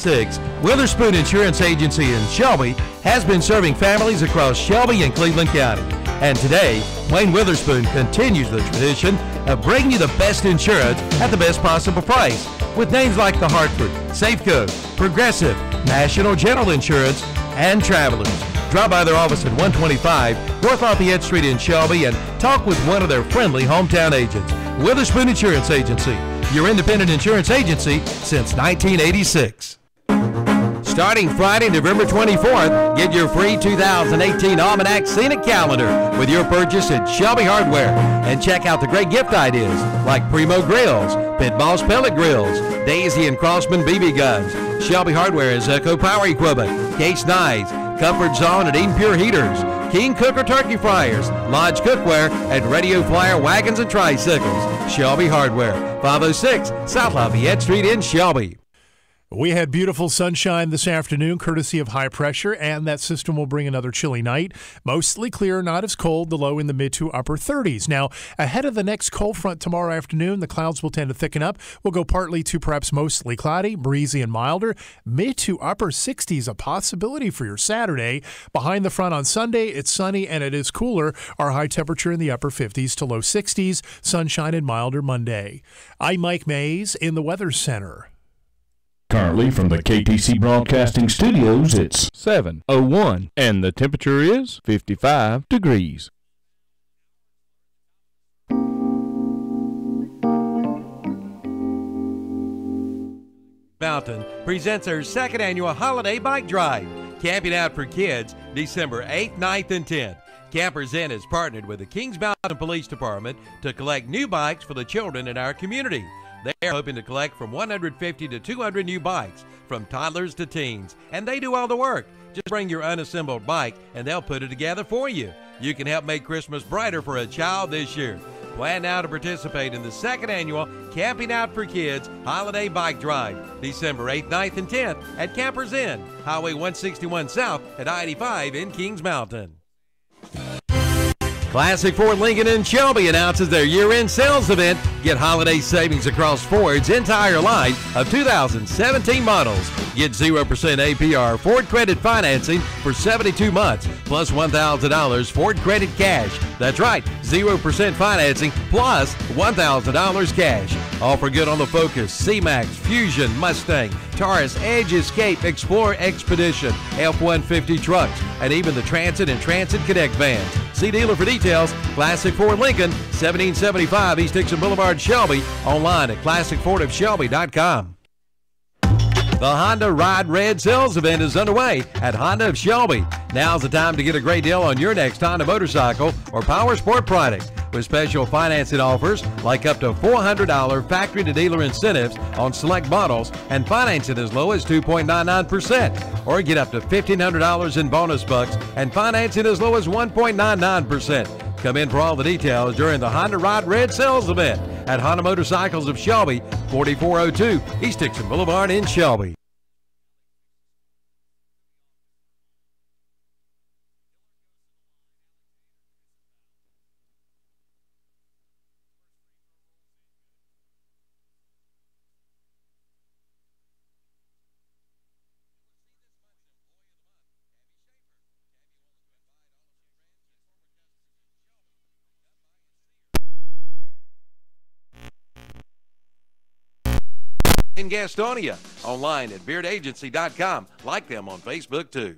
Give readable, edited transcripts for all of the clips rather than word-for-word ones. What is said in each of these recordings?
1986, Witherspoon Insurance Agency in Shelby has been serving families across Shelby and Cleveland County. And today, Wayne Witherspoon continues the tradition of bringing you the best insurance at the best possible price with names like the Hartford, Safeco, Progressive, National General Insurance, and Travelers. Drop by their office at 125 North Lafayette Street in Shelby and talk with one of their friendly hometown agents. Witherspoon Insurance Agency, your independent insurance agency since 1986. Starting Friday, November 24th, get your free 2018 Almanac Scenic Calendar with your purchase at Shelby Hardware. And check out the great gift ideas like Primo Grills, Pit Boss Pellet Grills, Daisy and Crossman BB Guns. Shelby Hardware is Echo Power Equipment, Case Knives, Comfort Zone and Eden Pure Heaters, King Cooker Turkey Fryers, Lodge Cookware, and Radio Flyer Wagons and Tricycles. Shelby Hardware, 506 South Lafayette Street in Shelby. We had beautiful sunshine this afternoon, courtesy of high pressure, and that system will bring another chilly night. Mostly clear, not as cold, the low in the mid to upper 30s. Now, ahead of the next cold front tomorrow afternoon, the clouds will tend to thicken up. We'll go partly to perhaps mostly cloudy, breezy and milder. Mid to upper 60s, a possibility for your Saturday. Behind the front on Sunday, it's sunny and it is cooler. Our high temperature in the upper 50s to low 60s, sunshine and milder Monday. I'm Mike Mays in the Weather Center. Currently from the KTC Broadcasting Studios, it's 7:01, and the temperature is 55 degrees. Mountain presents their second annual holiday bike drive. Camping out for kids, December 8th, 9th, and 10th. Campers Inn has partnered with the Kings Mountain Police Department to collect new bikes for the children in our community. They're hoping to collect from 150 to 200 new bikes, from toddlers to teens, and they do all the work. Just bring your unassembled bike, and they'll put it together for you. You can help make Christmas brighter for a child this year. Plan now to participate in the second annual Camping Out for Kids Holiday Bike Drive, December 8th, 9th, and 10th at Campers Inn, Highway 161 South at I-85 in Kings Mountain. Classic Ford Lincoln in Shelby announces their year-end sales event. Get holiday savings across Ford's entire line of 2017 models. Get 0% APR Ford credit financing for 72 months, plus $1,000 Ford credit cash. That's right, 0% financing plus $1,000 cash. Offer good on the Focus, C-Max, Fusion, Mustang, Taurus, Edge, Escape, Explorer, Expedition, F-150 trucks, and even the Transit and Transit Connect vans. See dealer for details. Classic Ford Lincoln, 1775 East Dixon Boulevard, Shelby. Online at classicfordofshelby.com. The Honda Ride Red sales event is underway at Honda of Shelby. Now's the time to get a great deal on your next Honda motorcycle or power sport product, with special financing offers like up to $400 factory-to-dealer incentives on select models and financing as low as 2.99%, or get up to $1,500 in bonus bucks and financing as low as 1.99%. Come in for all the details during the Honda Ride Red sales event at Honda Motorcycles of Shelby, 4402 East Dixon Boulevard in Shelby. In Gastonia, online at beardagency.com. Like them on Facebook too.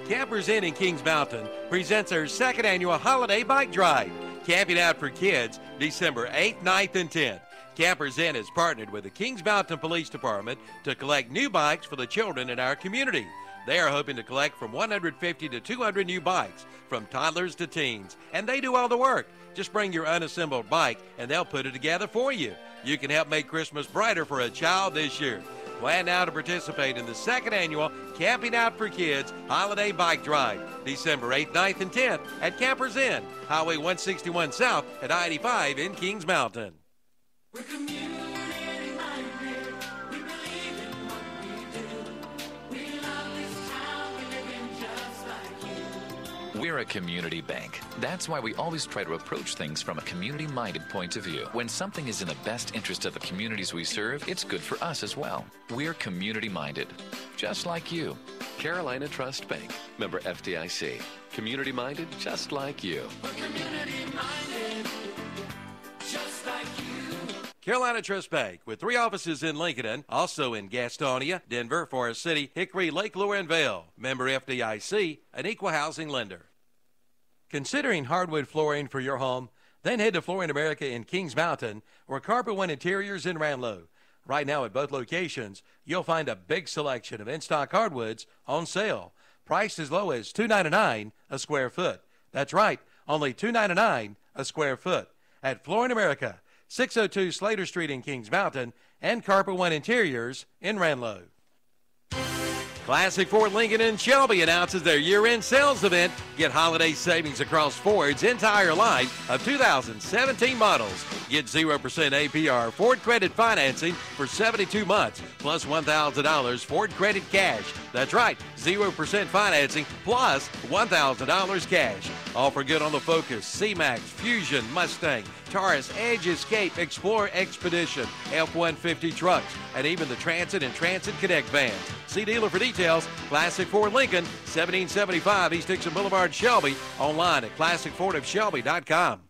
Campers Inn in Kings Mountain presents their second annual holiday bike drive. Camping Out for Kids, December 8th, 9th, and 10th. Campers Inn has partnered with the Kings Mountain Police Department to collect new bikes for the children in our community. They are hoping to collect from 150 to 200 new bikes, from toddlers to teens, and they do all the work. Just bring your unassembled bike, and they'll put it together for you. You can help make Christmas brighter for a child this year. Plan now to participate in the second annual Camping Out for Kids Holiday Bike Drive, December 8th, 9th, and 10th at Campers Inn, Highway 161 South at I-85 in Kings Mountain. We're community-minded. We believe in what we do. We love this town. We live in just like you. We're a community bank. That's why we always try to approach things from a community-minded point of view. When something is in the best interest of the communities we serve, it's good for us as well. We're community-minded, just like you. Carolina Trust Bank, member FDIC. Community-minded, just like you. We're community-minded, just like you. Carolina Trust Bank, with 3 offices in Lincoln, also in Gastonia, Denver, Forest City, Hickory, Lake Lure, and Vail. Member FDIC, an equal housing lender. Considering hardwood flooring for your home? Then head to Flooring America in Kings Mountain or Carpet One Interiors in Ranlow. Right now at both locations, you'll find a big selection of in-stock hardwoods on sale, priced as low as $2.99 a square foot. That's right, only $2.99 a square foot. At Flooring America, 602 Slater Street in Kings Mountain, and Carpet One Interiors in Ranlow. Classic Ford Lincoln in Shelby announces their year-end sales event. Get holiday savings across Ford's entire line of 2017 models. Get 0% APR Ford credit financing for 72 months, plus $1,000 Ford credit cash. That's right, 0% financing plus $1,000 cash. Offer good on the Focus, C-Max, Fusion, Mustang, Taurus, Edge, Escape, Explorer, Expedition, F-150 trucks, and even the Transit and Transit Connect vans. See dealer for details. Classic Ford Lincoln, 1775 East Dixon Boulevard, Shelby. Online at classicfordofshelby.com.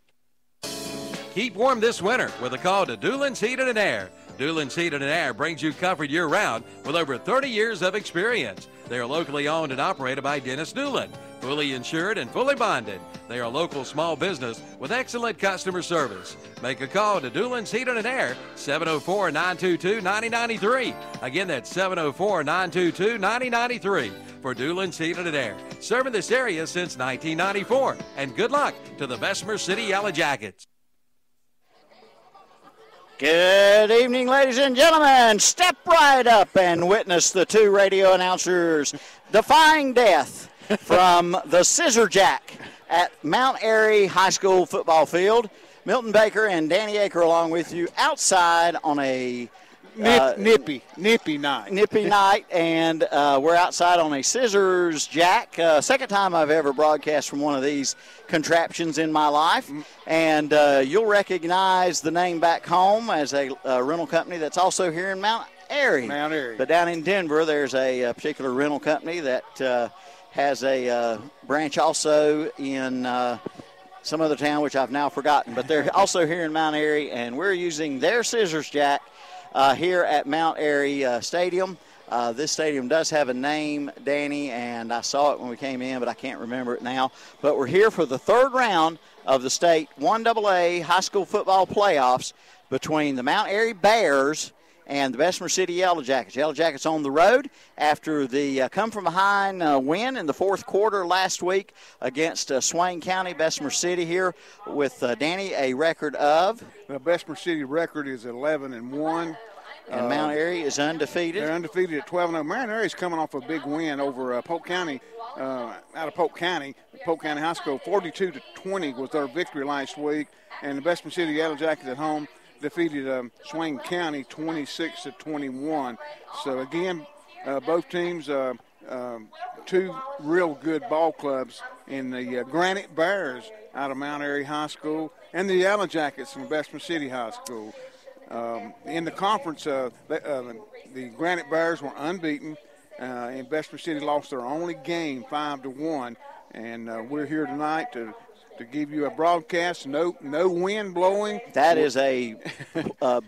Keep warm this winter with a call to Doolin's Heating and Air. Doolin's Heating and Air brings you comfort year-round with over 30 years of experience. They are locally owned and operated by Dennis Doolan, fully insured and fully bonded. They are a local small business with excellent customer service. Make a call to Doolin's Heating and Air, 704-922-9093. Again, that's 704-922-9093 for Doolin's Heating and Air. Serving this area since 1994. And good luck to the Bessemer City Yellow Jackets. Good evening, ladies and gentlemen. Step right up and witness the 2 radio announcers defying death from the Scissor Jack at Mount Airy High School football field. Milton Baker and Danny Aker along with you outside on a nippy night, and we're outside on a Scissors Jack. Second time I've ever broadcast from one of these contraptions in my life, and you'll recognize the name back home as a rental company that's also here in Mount Airy. But down in Denver, there's a particular rental company that has a branch also in some other town, which I've now forgotten, but they're also here in Mount Airy, and we're using their Scissors Jack here at Mount Airy Stadium. This stadium does have a name, Danny, and I saw it when we came in, but I can't remember it now. But we're here for the 3rd round of the state 1AA high school football playoffs between the Mount Airy Bears and the Bessemer City Yellow Jackets. Yellow Jackets on the road after the come-from-behind win in the 4th quarter last week against Swain County. Bessemer City here with, Danny, a record of? The Bessemer City record is 11-1. And Mount Airy is undefeated. They're undefeated at 12-0. Mount Airy's coming off a big win over Polk County, out of Polk County High School. 42-20 was their victory last week. And the Bessemer City Yellow Jackets at home defeated Swain County 26-21. So again, both teams, 2 real good ball clubs in the Granite Bears out of Mount Airy High School and the Yellow Jackets from Bessemer City High School. In the conference, the Granite Bears were unbeaten, and Bessemer City lost their only game 5-1. And we're here tonight to give you a broadcast. No wind blowing. That is a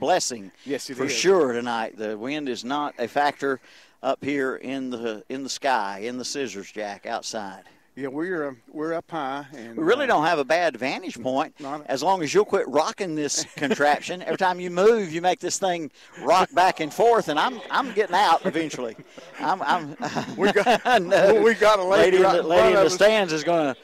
blessing. Yes, it for is. Sure tonight. The wind is not a factor up here in the sky, in the Scissors Jack outside. Yeah, we're up high, and we really don't have a bad vantage point as long as you'll quit rocking this contraption. Every time you move, you make this thing rock back and forth, and I'm getting out eventually. We got a lady right in lady in the stands is going to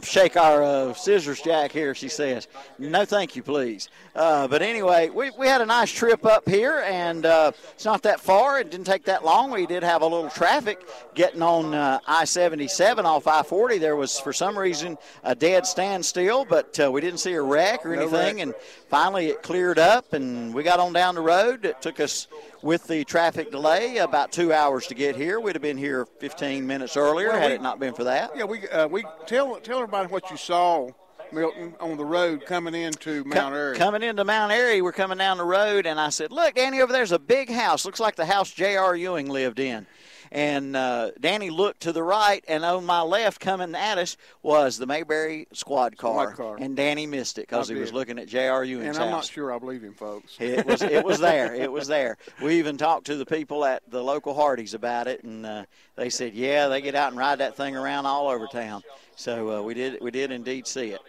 shake our Scissors Jack here, she says. No, thank you, please. But anyway, we had a nice trip up here, and it's not that far. It didn't take that long. We did have a little traffic getting on I-77 off I-40. There was, for some reason, a dead standstill, but we didn't see a wreck or anything. And finally it cleared up, and we got on down the road. It took us, with the traffic delay, about 2 hours to get here. We'd have been here 15 minutes earlier had it not been for that. Yeah, we tell everybody what you saw, Milton, on the road coming into Mount Airy. Coming into Mount Airy, we're coming down the road, and I said, look, Danny, over there's a big house. Looks like the house J.R. Ewing lived in. And Danny looked to the right, and on my left coming at us was the Mayberry squad car. And Danny missed it because he was looking at J.R. Ewing's house. And I'm not sure I believe him, folks. It was there. It was there. We even talked to the people at the local Hardee's about it, and they said, yeah, they get out and ride that thing around all over town. So we did indeed see it.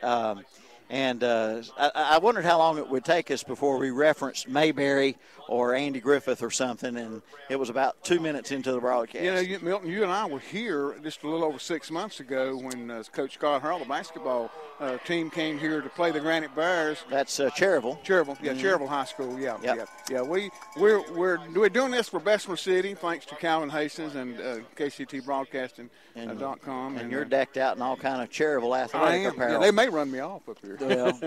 And I wondered how long it would take us before we referenced Mayberry or Andy Griffith or something, and it was about 2 minutes into the broadcast. You know, Milton, you and I were here just a little over 6 months ago when Coach Scott Hurl, the basketball team, came here to play the Granite Bears. That's Cherryville. Cherryville, yeah, Cherryville High School, yeah. We're doing this for Bessemer City, thanks to Calvin Hastings and KCT Broadcasting.com. And you're decked out in all kind of Cherryville athletic apparel. Yeah, they may run me off up here. Well,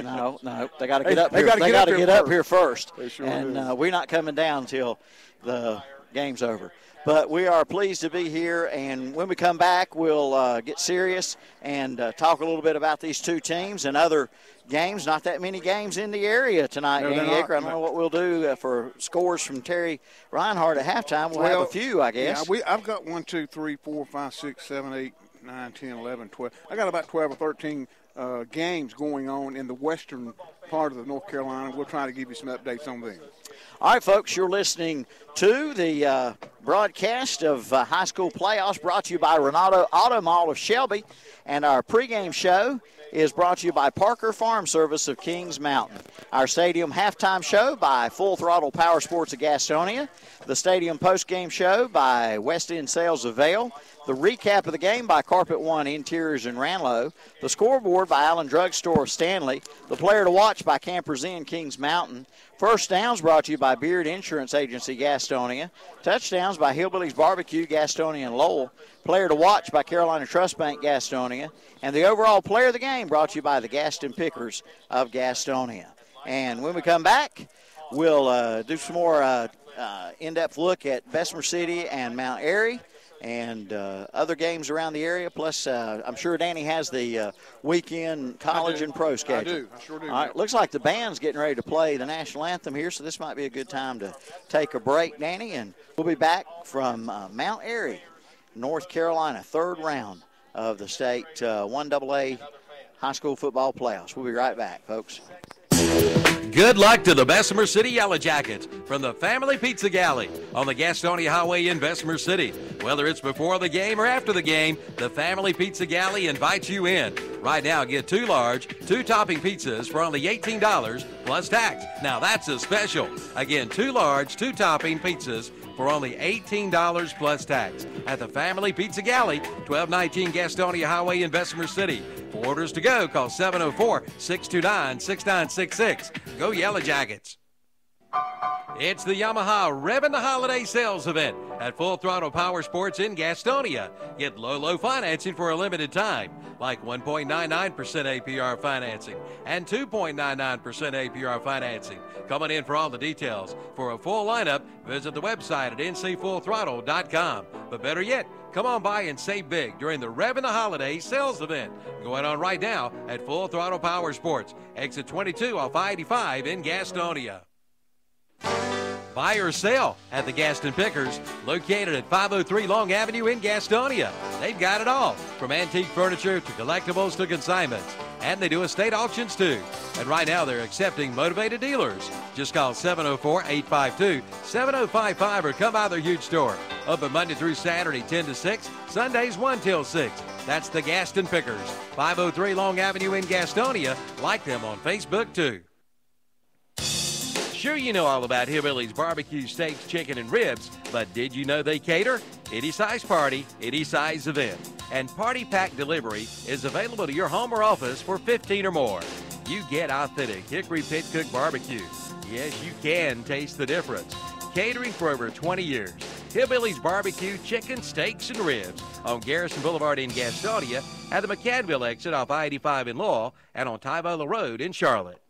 no, they got to get up here. They got to get up here first. They sure and we're not coming down until the game's over. But we are pleased to be here, and when we come back, we'll get serious and talk a little bit about these two teams and other games. Not that many games in the area tonight, Danny Aker. I don't know what we'll do for scores from Terry Reinhardt at halftime. We'll have a few, I guess. Yeah, I've got 1, 2, 3, 4, 5, 6, 7, 8, 9, 10, 11, 12. I got about 12 or 13 games going on in the western part of the North Carolina. We'll try to give you some updates on them. All right, folks, you're listening to the broadcast of high school playoffs brought to you by Renato Auto Mall of Shelby. And our pregame show is brought to you by Parker Farm Service of Kings Mountain. Our stadium halftime show by Full Throttle Power Sports of Gastonia. The stadium postgame show by West End Sales of Vale. The recap of the game by Carpet One Interiors in Ranlow. The scoreboard by Allen Drugstore of Stanley. The player to watch by Campers Inn Kings Mountain. First downs brought to you by Beard Insurance Agency Gastonia. Touchdowns by Hillbillies Barbecue Gastonia and Lowell. Player to watch by Carolina Trust Bank Gastonia. And the overall player of the game brought to you by the Gaston Pickers of Gastonia. And when we come back, we'll do some more in-depth look at Bessemer City and Mount Airy and other games around the area. Plus, I'm sure Danny has the weekend college and pro schedule. I do. I sure do. All right, looks like the band's getting ready to play the national anthem here, so this might be a good time to take a break, Danny. And we'll be back from Mount Airy, North Carolina, third round of the state 1AA high school football playoffs. We'll be right back, folks. Good luck to the Bessemer City Yellow Jackets from the Family Pizza Galley on the Gastonia Highway in Bessemer City. Whether it's before the game or after the game, the Family Pizza Galley invites you in. Right now, get 2 large, 2 topping pizzas for only $18 plus tax. Now that's a special. Again, 2 large, 2 topping pizzas for only $18 plus tax at the Family Pizza Galley, 1219 Gastonia Highway in Bessemer City. For orders to go, call 704-629-6966. Go Yellow Jackets. It's the Yamaha Revving the Holiday Sales Event at Full Throttle Power Sports in Gastonia. Get low financing for a limited time, like 1.99% APR financing and 2.99% APR financing. Coming in for all the details. For a full lineup, visit the website at ncfullthrottle.com. But better yet, come on by and save big during the Revving the Holiday Sales Event going on right now at Full Throttle Power Sports, exit 22 off I-85 in Gastonia. Buy or sell at the Gaston Pickers, located at 503 Long Avenue in Gastonia. They've got it all, from antique furniture to collectibles to consignments. And they do estate auctions too. And right now they're accepting motivated dealers. Just call 704-852-7055 or come by their huge store. Open Monday through Saturday 10 to 6, Sundays 1 till 6. That's the Gaston Pickers, 503 Long Avenue in Gastonia. Like them on Facebook too. Sure, you know all about Hillbillies Barbecue Steaks, Chicken, and Ribs, but did you know they cater? Any size party, any size event. And Party Pack Delivery is available to your home or office for 15 or more. You get authentic Hickory Pit Cook Barbecue. Yes, you can taste the difference. Catering for over 20 years. Hillbillies Barbecue, Chicken, Steaks, and Ribs on Garrison Boulevard in Gastonia, at the McCadville exit off I-85 in Lowell, and on Tybola Road in Charlotte.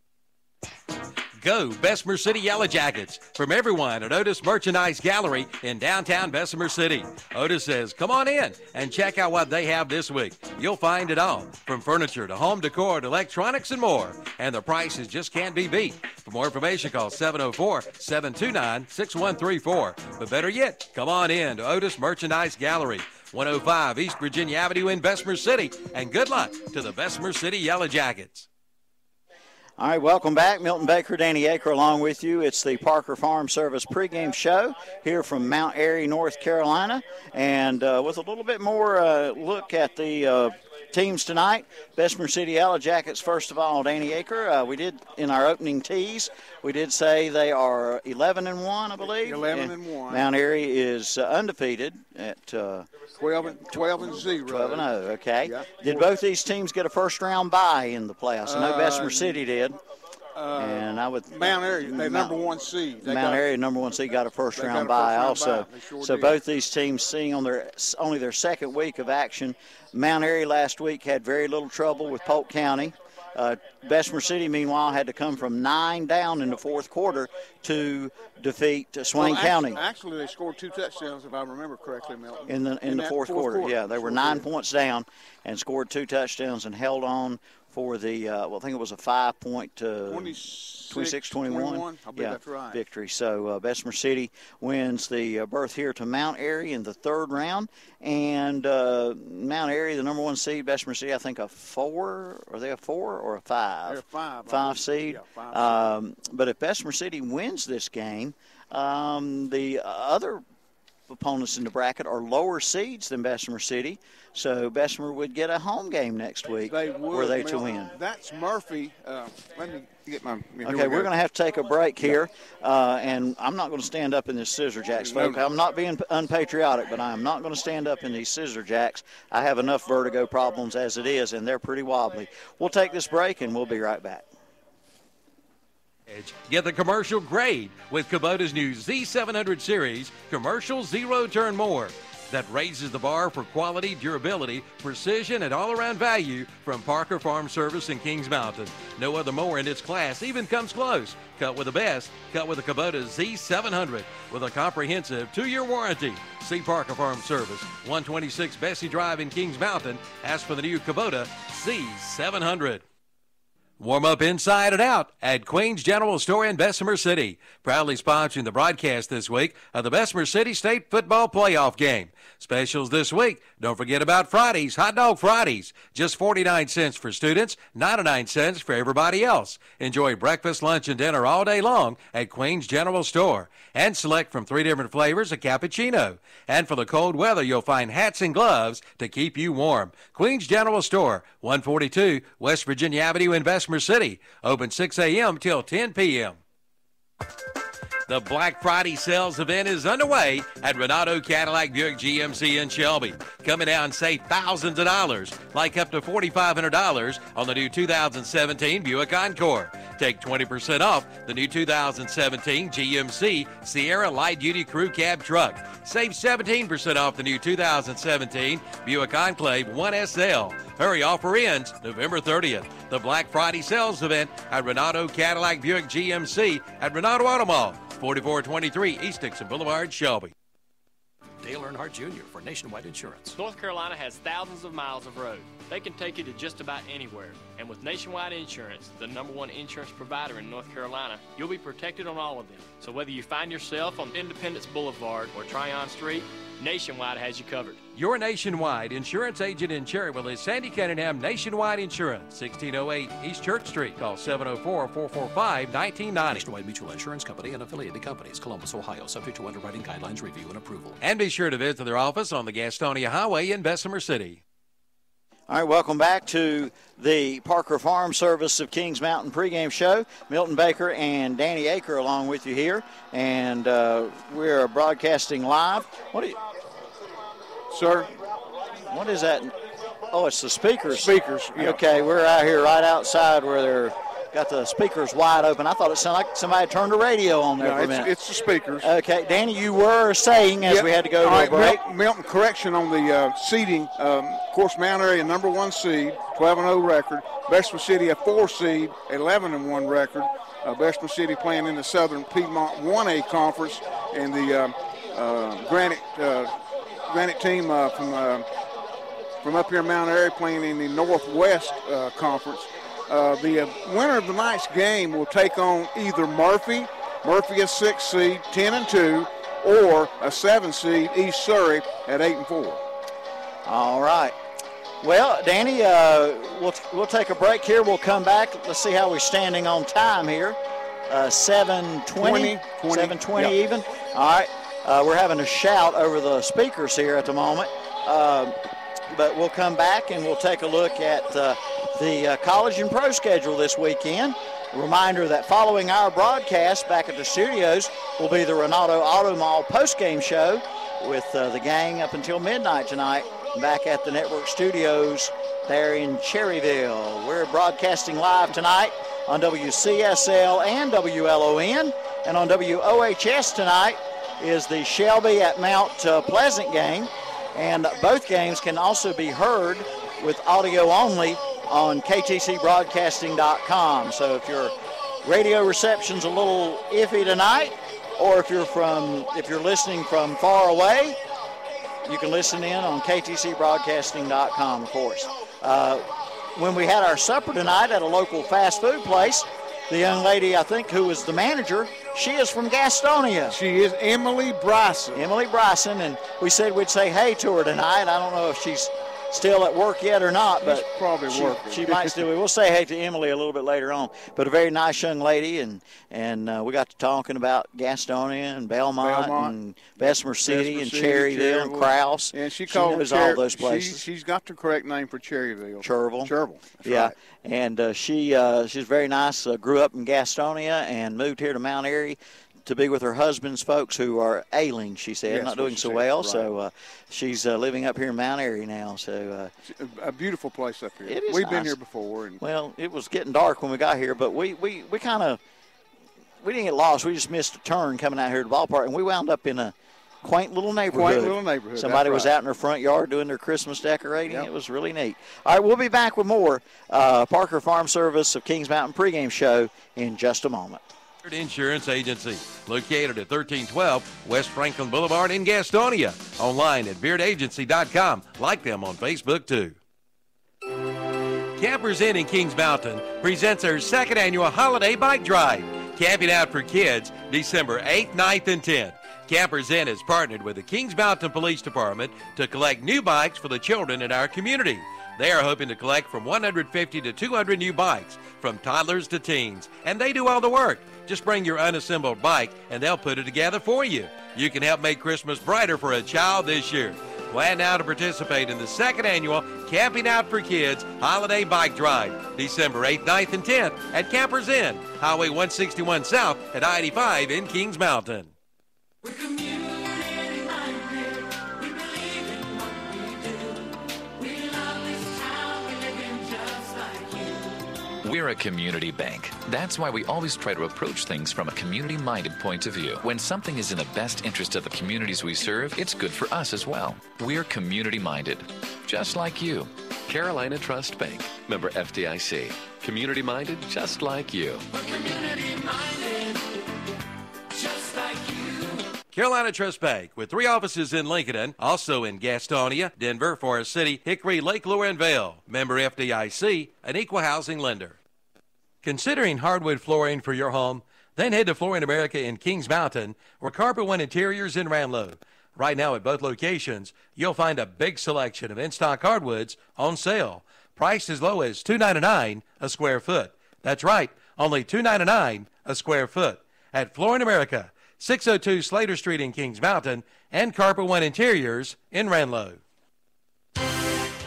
Go Bessemer City Yellow Jackets from everyone at Otis Merchandise Gallery in downtown Bessemer City. Otis says, come on in and check out what they have this week. You'll find it all, from furniture to home decor to electronics and more. And the prices just can't be beat. For more information, call 704-729-6134. But better yet, come on in to Otis Merchandise Gallery, 105 East Virginia Avenue in Bessemer City. And good luck to the Bessemer City Yellow Jackets. All right, welcome back. Milton Baker, Danny Aker along with you. It's the Parker Farm Service pregame show here from Mount Airy, North Carolina. And with a little bit more look at the teams tonight. Bessemer City Yellow Jackets, first of all, Danny Aker. We did, in our opening tease, we did say they are 11-1, I believe. 11-1. Mount Airy is undefeated at 12-0. 12-0, okay. Yeah. Did both these teams get a first-round bye in the playoffs? I know Bessemer City did. And I would Mount Airy, they number one seed. Mount Airy, number one seed, got a first-round bye also. So both these teams seeing on only their second week of action. Mount Airy last week had very little trouble with Polk County. Bessemer City, meanwhile, had to come from 9 down in the fourth quarter to defeat Swain County. Actually, they scored 2 touchdowns, if I remember correctly, Milton. In the fourth quarter, yeah. They were 9 points down and scored 2 touchdowns and held on for the, I think it was a 5-point 26-21 that's right. victory. So Bessemer City wins the berth here to Mount Airy in the third round. And Mount Airy, the number one seed, Bessemer City, I think a 4. Are they a 4 or a 5? They're a 5. 5 seed. Yeah, 5 seed. But if Bessemer City wins this game, the other opponents in the bracket are lower seeds than Bessemer City, so Bessemer would get a home game next week. They would, were they to win. That's Murphy. Let me get my. Okay, we're going to have to take a break here, and I'm not going to stand up in this scissor jacks, folks. I'm not being unpatriotic, but I am not going to stand up in these scissor jacks. I have enough vertigo problems as it is, and they're pretty wobbly. We'll take this break, and we'll be right back. Get the commercial grade with Kubota's new Z700 series, commercial zero turn more, that raises the bar for quality, durability, precision, and all-around value from Parker Farm Service in Kings Mountain. No other mower in its class even comes close. Cut with the best, cut with the Kubota Z700 with a comprehensive 2-year warranty. See Parker Farm Service, 126 Bessie Drive in Kings Mountain. Ask for the new Kubota Z700. Warm up inside and out at Queen's General Store in Bessemer City. Proudly sponsoring the broadcast this week of the Bessemer City State Football Playoff Game. Specials this week. Don't forget about Fridays, Hot Dog Fridays. Just 49 cents for students, 99 cents for everybody else. Enjoy breakfast, lunch, and dinner all day long at Queen's General Store. And select from 3 different flavors of cappuccino. And for the cold weather, you'll find hats and gloves to keep you warm. Queen's General Store, 142 West Virginia Avenue in Bessemer City. Open 6 a.m. till 10 p.m. The Black Friday sales event is underway at Renato Cadillac Buick GMC in Shelby. Come in now and save thousands of dollars, like up to $4,500 on the new 2017 Buick Encore. Take 20% off the new 2017 GMC Sierra Light Duty Crew Cab Truck. Save 17% off the new 2017 Buick Enclave 1SL. Hurry, offer ends November 30th. The Black Friday sales event at Renato Cadillac Buick GMC at Renato Auto Mall, 4423 East Dixon Boulevard, Shelby. Dale Earnhardt Jr. for Nationwide Insurance. North Carolina has thousands of miles of road. They can take you to just about anywhere. And with Nationwide Insurance, the #1 insurance provider in North Carolina, you'll be protected on all of them. So whether you find yourself on Independence Boulevard or Tryon Street, Nationwide has you covered. Your Nationwide insurance agent in Cherryville is Sandy Cunningham Nationwide Insurance, 1608 East Church Street. Call 704-445-1990. Nationwide Mutual Insurance Company and affiliated companies, Columbus, Ohio, subject to underwriting guidelines, review, and approval. And be sure to visit their office on the Gastonia Highway in Bessemer City. All right, welcome back to the Parker Farm Service of Kings Mountain pregame show. Milton Baker and Danny Aker along with you here, and we're broadcasting live. What do you, sir? What is that? Oh, it's the speakers. Speakers. Yeah. Okay, we're out here right outside where they're got the speakers wide open. I thought it sounded like somebody turned the radio on there for a minute. It's the speakers. Okay, Danny, you were saying as we had to go to a break. Milton, correction on the seeding. Of course, Mount Airy, number 1 seed, 12-0 record. Bessemer City, a 4 seed, 11-1 record. Bessemer City playing in the Southern Piedmont 1A conference, and the Granite team from up here in Mount Airy playing in the Northwest Conference. The winner of the night's game will take on either Murphy a 6 seed, 10-2, or a 7 seed, East Surrey at 8-4. All right. Well, Danny, we'll take a break here. We'll come back. Let's see how we're standing on time here. 7:20, 7:20 even. All right. We're having a shout over the speakers here at the moment. But we'll come back and we'll take a look at the college and pro schedule this weekend. A reminder that following our broadcast back at the studios will be the Renato Auto Mall postgame show with the gang up until midnight tonight back at the network studios there in Cherryville. We're broadcasting live tonight on WCSL and WLON, and on WOHS tonight is the Shelby at Mount Pleasant game, and both games can also be heard with audio only on ktcbroadcasting.com. So if your radio reception's a little iffy tonight, or if you're listening from far away, you can listen in on ktcbroadcasting.com, of course. When we had our supper tonight at a local fast food place, the young lady, I think, who was the manager, she is from Gastonia. She is Emily Bryson. Emily Bryson, and we said we'd say hey to her tonight. I don't know if she's still at work yet or not, but probably working. She might still be. We'll say hey to Emily a little bit later on. But a very nice young lady, and we got to talking about Gastonia and Belmont and Bessemer City and Cherryville and Krause. And she knows all those places. She's got the correct name for Cherryville. Cherryville. Yeah. Right. And she's very nice. Grew up in Gastonia and moved here to Mount Airy to be with her husband's folks who are ailing, she said, yes, not doing so well. Right. So she's living up here in Mount Airy now. So a beautiful place up here. It is We've nice. been here before. Well, it was getting dark when we got here, but we didn't get lost. We just missed a turn coming out here to the ballpark, and we wound up in a quaint little neighborhood. Somebody was out in their front yard doing their Christmas decorating. Yep. It was really neat. All right, we'll be back with more Parker Farm Service of Kings Mountain pregame show in just a moment. Insurance Agency, located at 1312 West Franklin Boulevard in Gastonia. Online at beardagency.com. Like them on Facebook, too. Campers Inn in Kings Mountain presents their second annual holiday bike drive. Camping out for kids, December 8th, 9th, and 10th. Campers Inn has partnered with the Kings Mountain Police Department to collect new bikes for the children in our community. They are hoping to collect from 150 to 200 new bikes, from toddlers to teens, and they do all the work. Just bring your unassembled bike, and they'll put it together for you. You can help make Christmas brighter for a child this year. Plan now to participate in the second annual Camping Out for Kids Holiday Bike Drive, December 8th, 9th, and 10th at Campers Inn, Highway 161 South at I-85 in Kings Mountain. We're community-minded. We believe in what we do. We love this town. We live in just like you. We're a community bank. That's why we always try to approach things from a community-minded point of view. When something is in the best interest of the communities we serve, it's good for us as well. We're community-minded, just like you. Carolina Trust Bank, member FDIC. Community-minded, just like you. We're community-minded, just like you. Carolina Trust Bank, with 3 offices in Lincoln, also in Gastonia, Denver, Forest City, Hickory, Lake Lure, and Vail. Member FDIC, an equal housing lender. Considering hardwood flooring for your home? Then head to Flooring America in Kings Mountain or Carpet One Interiors in Ranlow. Right now at both locations, you'll find a big selection of in-stock hardwoods on sale, priced as low as $2.99 a square foot. That's right, only $2.99 a square foot at Flooring America, 602 Slater Street in Kings Mountain, and Carpet One Interiors in Ranlow.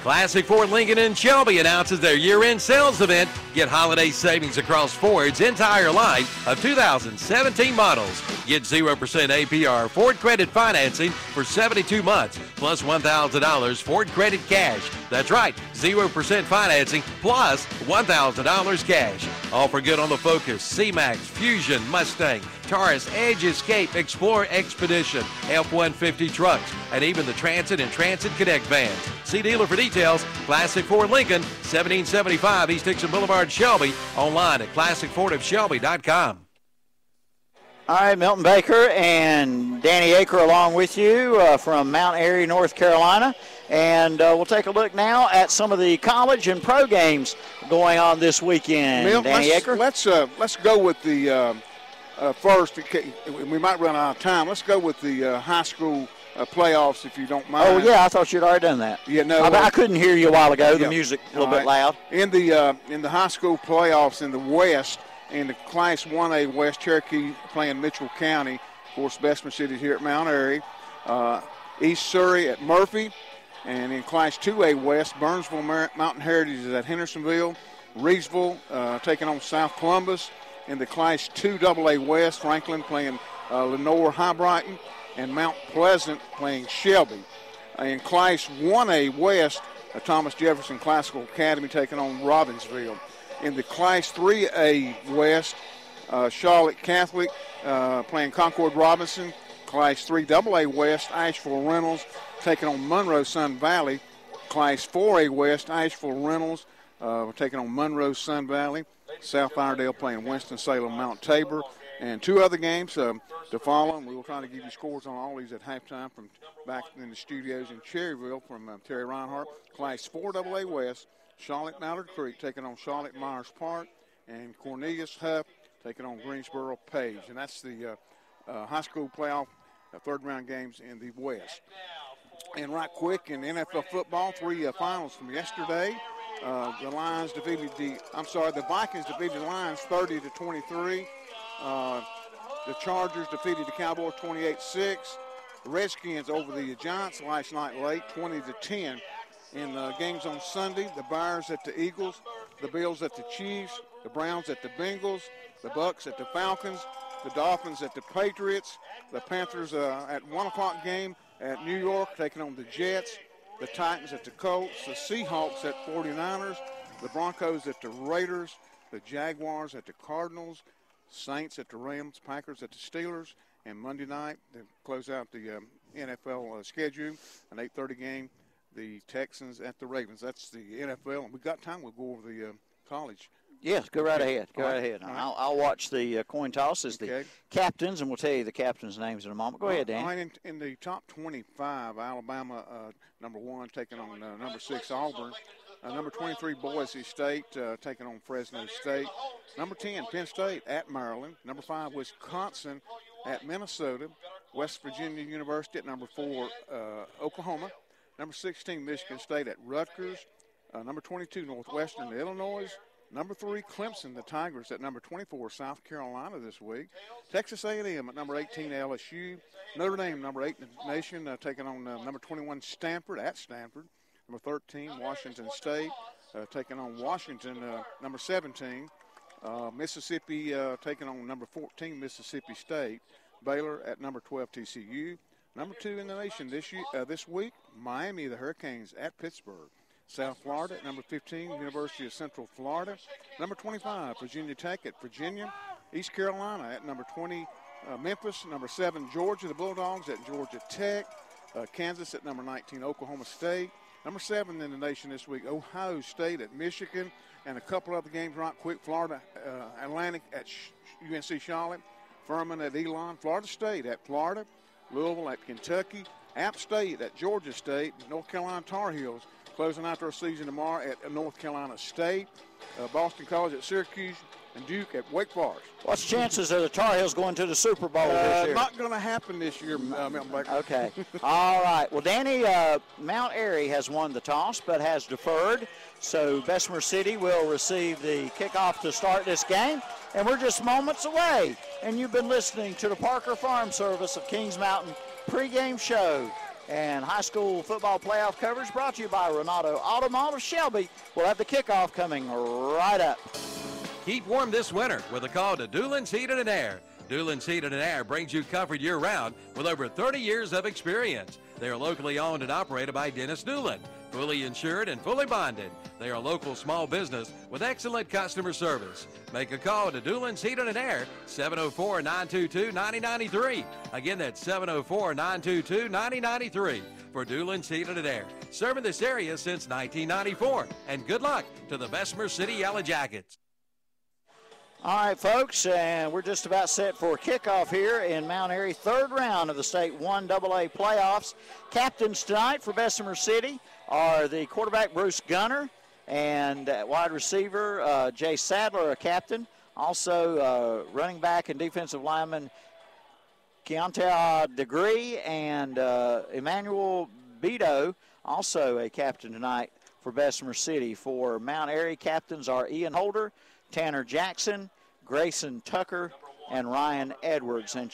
Classic Ford Lincoln in Shelby announces their year-end sales event. Get holiday savings across Ford's entire line of 2017 models. Get 0% APR Ford credit financing for 72 months, plus $1,000 Ford credit cash. That's right, 0% financing plus $1,000 cash. All for good on the Focus, C-Max, Fusion, Mustang, Taurus, Edge, Escape, Explorer, Expedition, F-150 trucks, and even the Transit and Transit Connect vans. See dealer for details. Classic Ford Lincoln, 1775 East Dixon Boulevard, Shelby. Online at classicfordofshelby.com. All right, Milton Baker and Danny Aker along with you from Mount Airy, North Carolina. And we'll take a look now at some of the college and pro games going on this weekend. Danny Aker? Let's go with the first. We might run out of time. Let's go with the high school playoffs, if you don't mind. Oh, yeah, I thought you'd already done that. Yeah, no. I couldn't hear you a while ago. The music a little bit loud. In the high school playoffs in the West, in the Class 1A West, Cherokee playing Mitchell County. Of course, Bessemer City here at Mount Airy. East Surrey at Murphy. And in Class 2A West, Burnsville Mountain Heritage is at Hendersonville. Reedsville taking on South Columbus. In the Class 2AA West, Franklin playing Lenore High Brighton. And Mount Pleasant playing Shelby. In Class 1A West, Thomas Jefferson Classical Academy taking on Robbinsville. In the Class 3A West, Charlotte Catholic playing Concord Robinson. Class 3AA West, Asheville Reynolds taking on Monroe Sun Valley. Class 4A West, Asheville Reynolds taking on Monroe Sun Valley. South Iredale playing Winston-Salem Mount Tabor. And two other games to follow. And we will try to give you scores on all these at halftime from back in the studios in Cherryville from Terry Reinhardt. Class 4AA West, Charlotte Mallard Creek taking on Charlotte Myers Park. And Cornelius Huff taking on Greensboro Page. And that's the high school playoff third-round games in the West. And right quick in NFL football, three finals from yesterday. The Vikings defeated the Lions 30-23. The Chargers defeated the Cowboys 28-6. The Redskins over the Giants last night late, 20-10. In games on Sunday, the Bears at the Eagles, the Bills at the Chiefs, the Browns at the Bengals, the Bucks at the Falcons, the Dolphins at the Patriots, the Panthers at 1 o'clock game at New York taking on the Jets, the Titans at the Colts, the Seahawks at 49ers, the Broncos at the Raiders, the Jaguars at the Cardinals, Saints at the Rams, Packers at the Steelers, and Monday night to close out the NFL schedule, an 8:30 game, the Texans at the Ravens. That's the NFL, and we've got time. We'll go over the college. Yes, go right ahead. Go right ahead. I'll watch the coin toss as the captains, and we'll tell you the captains' names in a moment. Go ahead, Dan. All right, in the top 25, Alabama, number 1, taking on number 6, Auburn. Number 23, Boise State, taking on Fresno State. Number 10, Penn State at Maryland. Number 5, Wisconsin at Minnesota. West Virginia University at number 4, Oklahoma. Number 16, Michigan State at Rutgers. Number 22, Northwestern at Illinois. Number 3, Clemson, the Tigers at number 24, South Carolina this week. Texas A&M at number 18, LSU. Notre Dame, number 8 in the nation, taking on number 21, Stanford at Stanford. Number 13, Washington State, taking on Washington, number 17. Mississippi taking on number 14, Mississippi State. Baylor at number 12, TCU. Number 2 in the nation this week, Miami, the Hurricanes at Pittsburgh. South Florida at number 15, University of Central Florida. Number 25, Virginia Tech at Virginia. East Carolina at number 20, Memphis. Number 7, Georgia, the Bulldogs at Georgia Tech. Kansas at number 19, Oklahoma State. Number 7 in the nation this week, Ohio State at Michigan. And a couple other games right quick, Florida Atlantic at UNC Charlotte. Furman at Elon. Florida State at Florida. Louisville at Kentucky. App State at Georgia State. North Carolina Tar Heels closing out their season tomorrow at North Carolina State. Boston College at Syracuse. And Duke at Wake Forest. What's the chances of the Tar Heels going to the Super Bowl this year? Not going to happen this year, Milton Baker. Okay. All right. Well, Danny, Mount Airy has won the toss but has deferred. So Bessemer City will receive the kickoff to start this game. And we're just moments away. And you've been listening to the Parker Farm Service of Kings Mountain pregame show. And high school football playoff coverage brought to you by Renato Auto Mall of Shelby. We'll have the kickoff coming right up. Keep warm this winter with a call to Doolin's Heating and Air. Doolin's Heating and Air brings you comfort year-round with over 30 years of experience. They are locally owned and operated by Dennis Doolin. fully insured and fully bonded. They are a local small business with excellent customer service. Make a call to Doolin's Heating and Air, 704-922-9093. Again, that's 704-922-9093 for Doolin's Heating and Air. Serving this area since 1994. And good luck to the Bessemer City Yellow Jackets. All right, folks, and we're just about set for kickoff here in Mount Airy, third round of the State 1AA playoffs. Captains tonight for Bessemer City are the quarterback, Bruce Gunner, and wide receiver, Jay Sadler, a captain. Also, running back and defensive lineman, Keontae Degree, and Emmanuel Beto, also a captain tonight for Bessemer City. For Mount Airy, captains are Ian Holder, Tanner Jackson, Grayson Tucker, and Ryan Edwards. And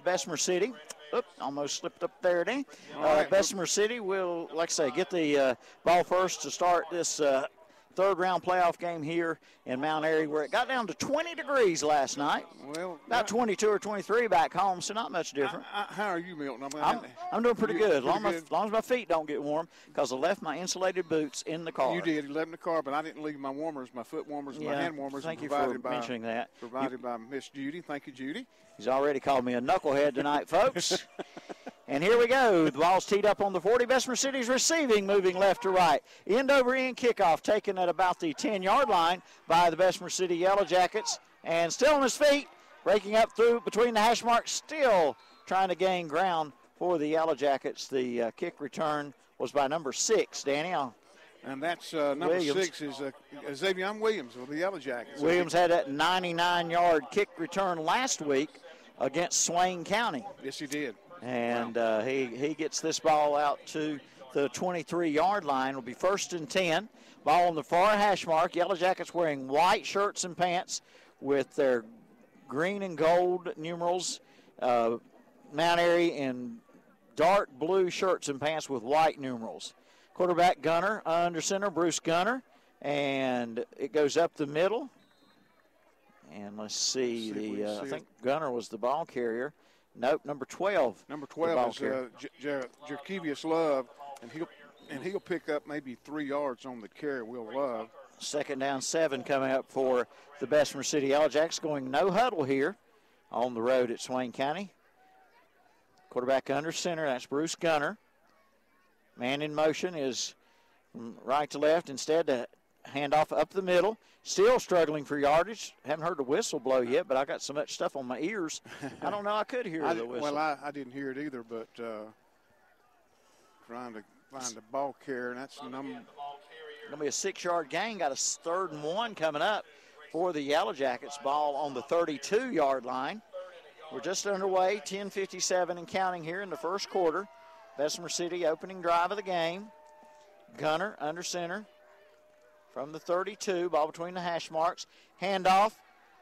Bessemer City, almost slipped up there, didn't he? Bessemer City will, like I say, get the ball first to start this third round playoff game here in Mount Airy, where it got down to 20 degrees last night. Well, about 22 or 23 back home, so not much different. How are you, Milton? I'm doing pretty good, as long as my feet don't get warm, because I left my insulated boots in the car. You did. You left in the car, but I didn't leave my warmers, my foot warmers, and my hand warmers. Thank you for mentioning that. Provided by Miss Judy. Thank you, Judy. He's already called me a knucklehead tonight, folks. And here we go. The ball's teed up on the 40. Bessemer City's receiving, moving left to right. End-over-end kickoff taken at about the 10-yard line by the Bessemer City Yellow Jackets. And still on his feet, breaking up through between the hash marks, still trying to gain ground for the Yellow Jackets. The kick return was by number 6, Danny. And that's number Williams. 6 is Xavier Williams of the Yellow Jackets. Williams had that 99-yard kick return last week against Swain County. Yes, he did. And he gets this ball out to the 23-yard line. It'll be 1st and 10. Ball on the far hash mark. Yellow Jackets wearing white shirts and pants with their green and gold numerals. Mount Airy in dark blue shirts and pants with white numerals. Quarterback Gunner, under center, Bruce Gunner. And it goes up the middle. And let's see, I think Gunner was the ball carrier. Nope, number 12. Number 12 is Jerkevius Love, and he'll pick up maybe 3 yards on the carry. Will Love. 2nd down 7 coming up for the Bessemer City Yellow Jackets, going no huddle here on the road at Swain County. Quarterback under center, that's Bruce Gunner. Man in motion is from right to left instead to hand off up the middle. Still struggling for yardage. Haven't heard the whistle blow yet, but I got so much stuff on my ears. I don't know I could hear the whistle. Well, I didn't hear it either, but trying to find the ball carrier, and that's number. Going to be a 6-yard gain. Got a 3rd and 1 coming up for the Yellow Jackets. Ball on the 32-yard line. We're just underway, 10:57 and counting here in the first quarter. Bessemer City opening drive of the game. Gunner under center. From the 32, ball between the hash marks. Handoff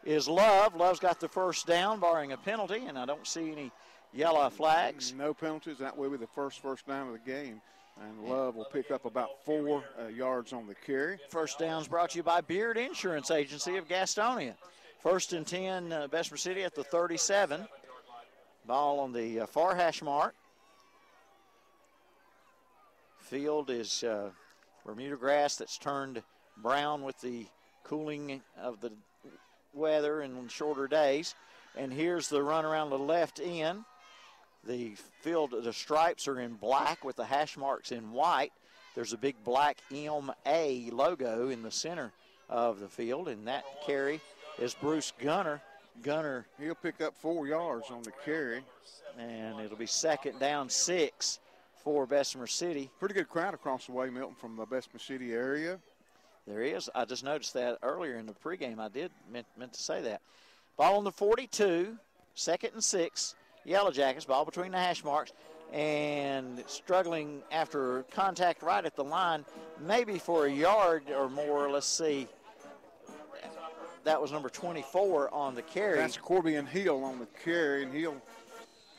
is Love. Love's got the 1st down, barring a penalty, and I don't see any yellow flags. No penalties. That will be the first down of the game. And Love will pick up about 4 yards on the carry. First down's brought to you by Beard Insurance Agency of Gastonia. 1st and 10, Bessemer City at the 37. Ball on the far hash mark. Field is Bermuda grass that's turned brown with the cooling of the weather and shorter days. And here's the run around the left end. The field, the stripes are in black with the hash marks in white. There's a big black MA logo in the center of the field, and that carry is Bruce Gunner. Gunner. He'll pick up 4 yards on the carry. And it'll be 2nd down 6 for Bessemer City. Pretty good crowd across the way, Milton, from the Bessemer City area. There is. I just noticed that earlier in the pregame. I did meant to say that. Ball on the 42, 2nd and 6. Yellow Jackets, ball between the hash marks, and struggling after contact right at the line, maybe for a yard or more. Let's see. That was number 24 on the carry. That's Corbian Hill on the carry, and he'll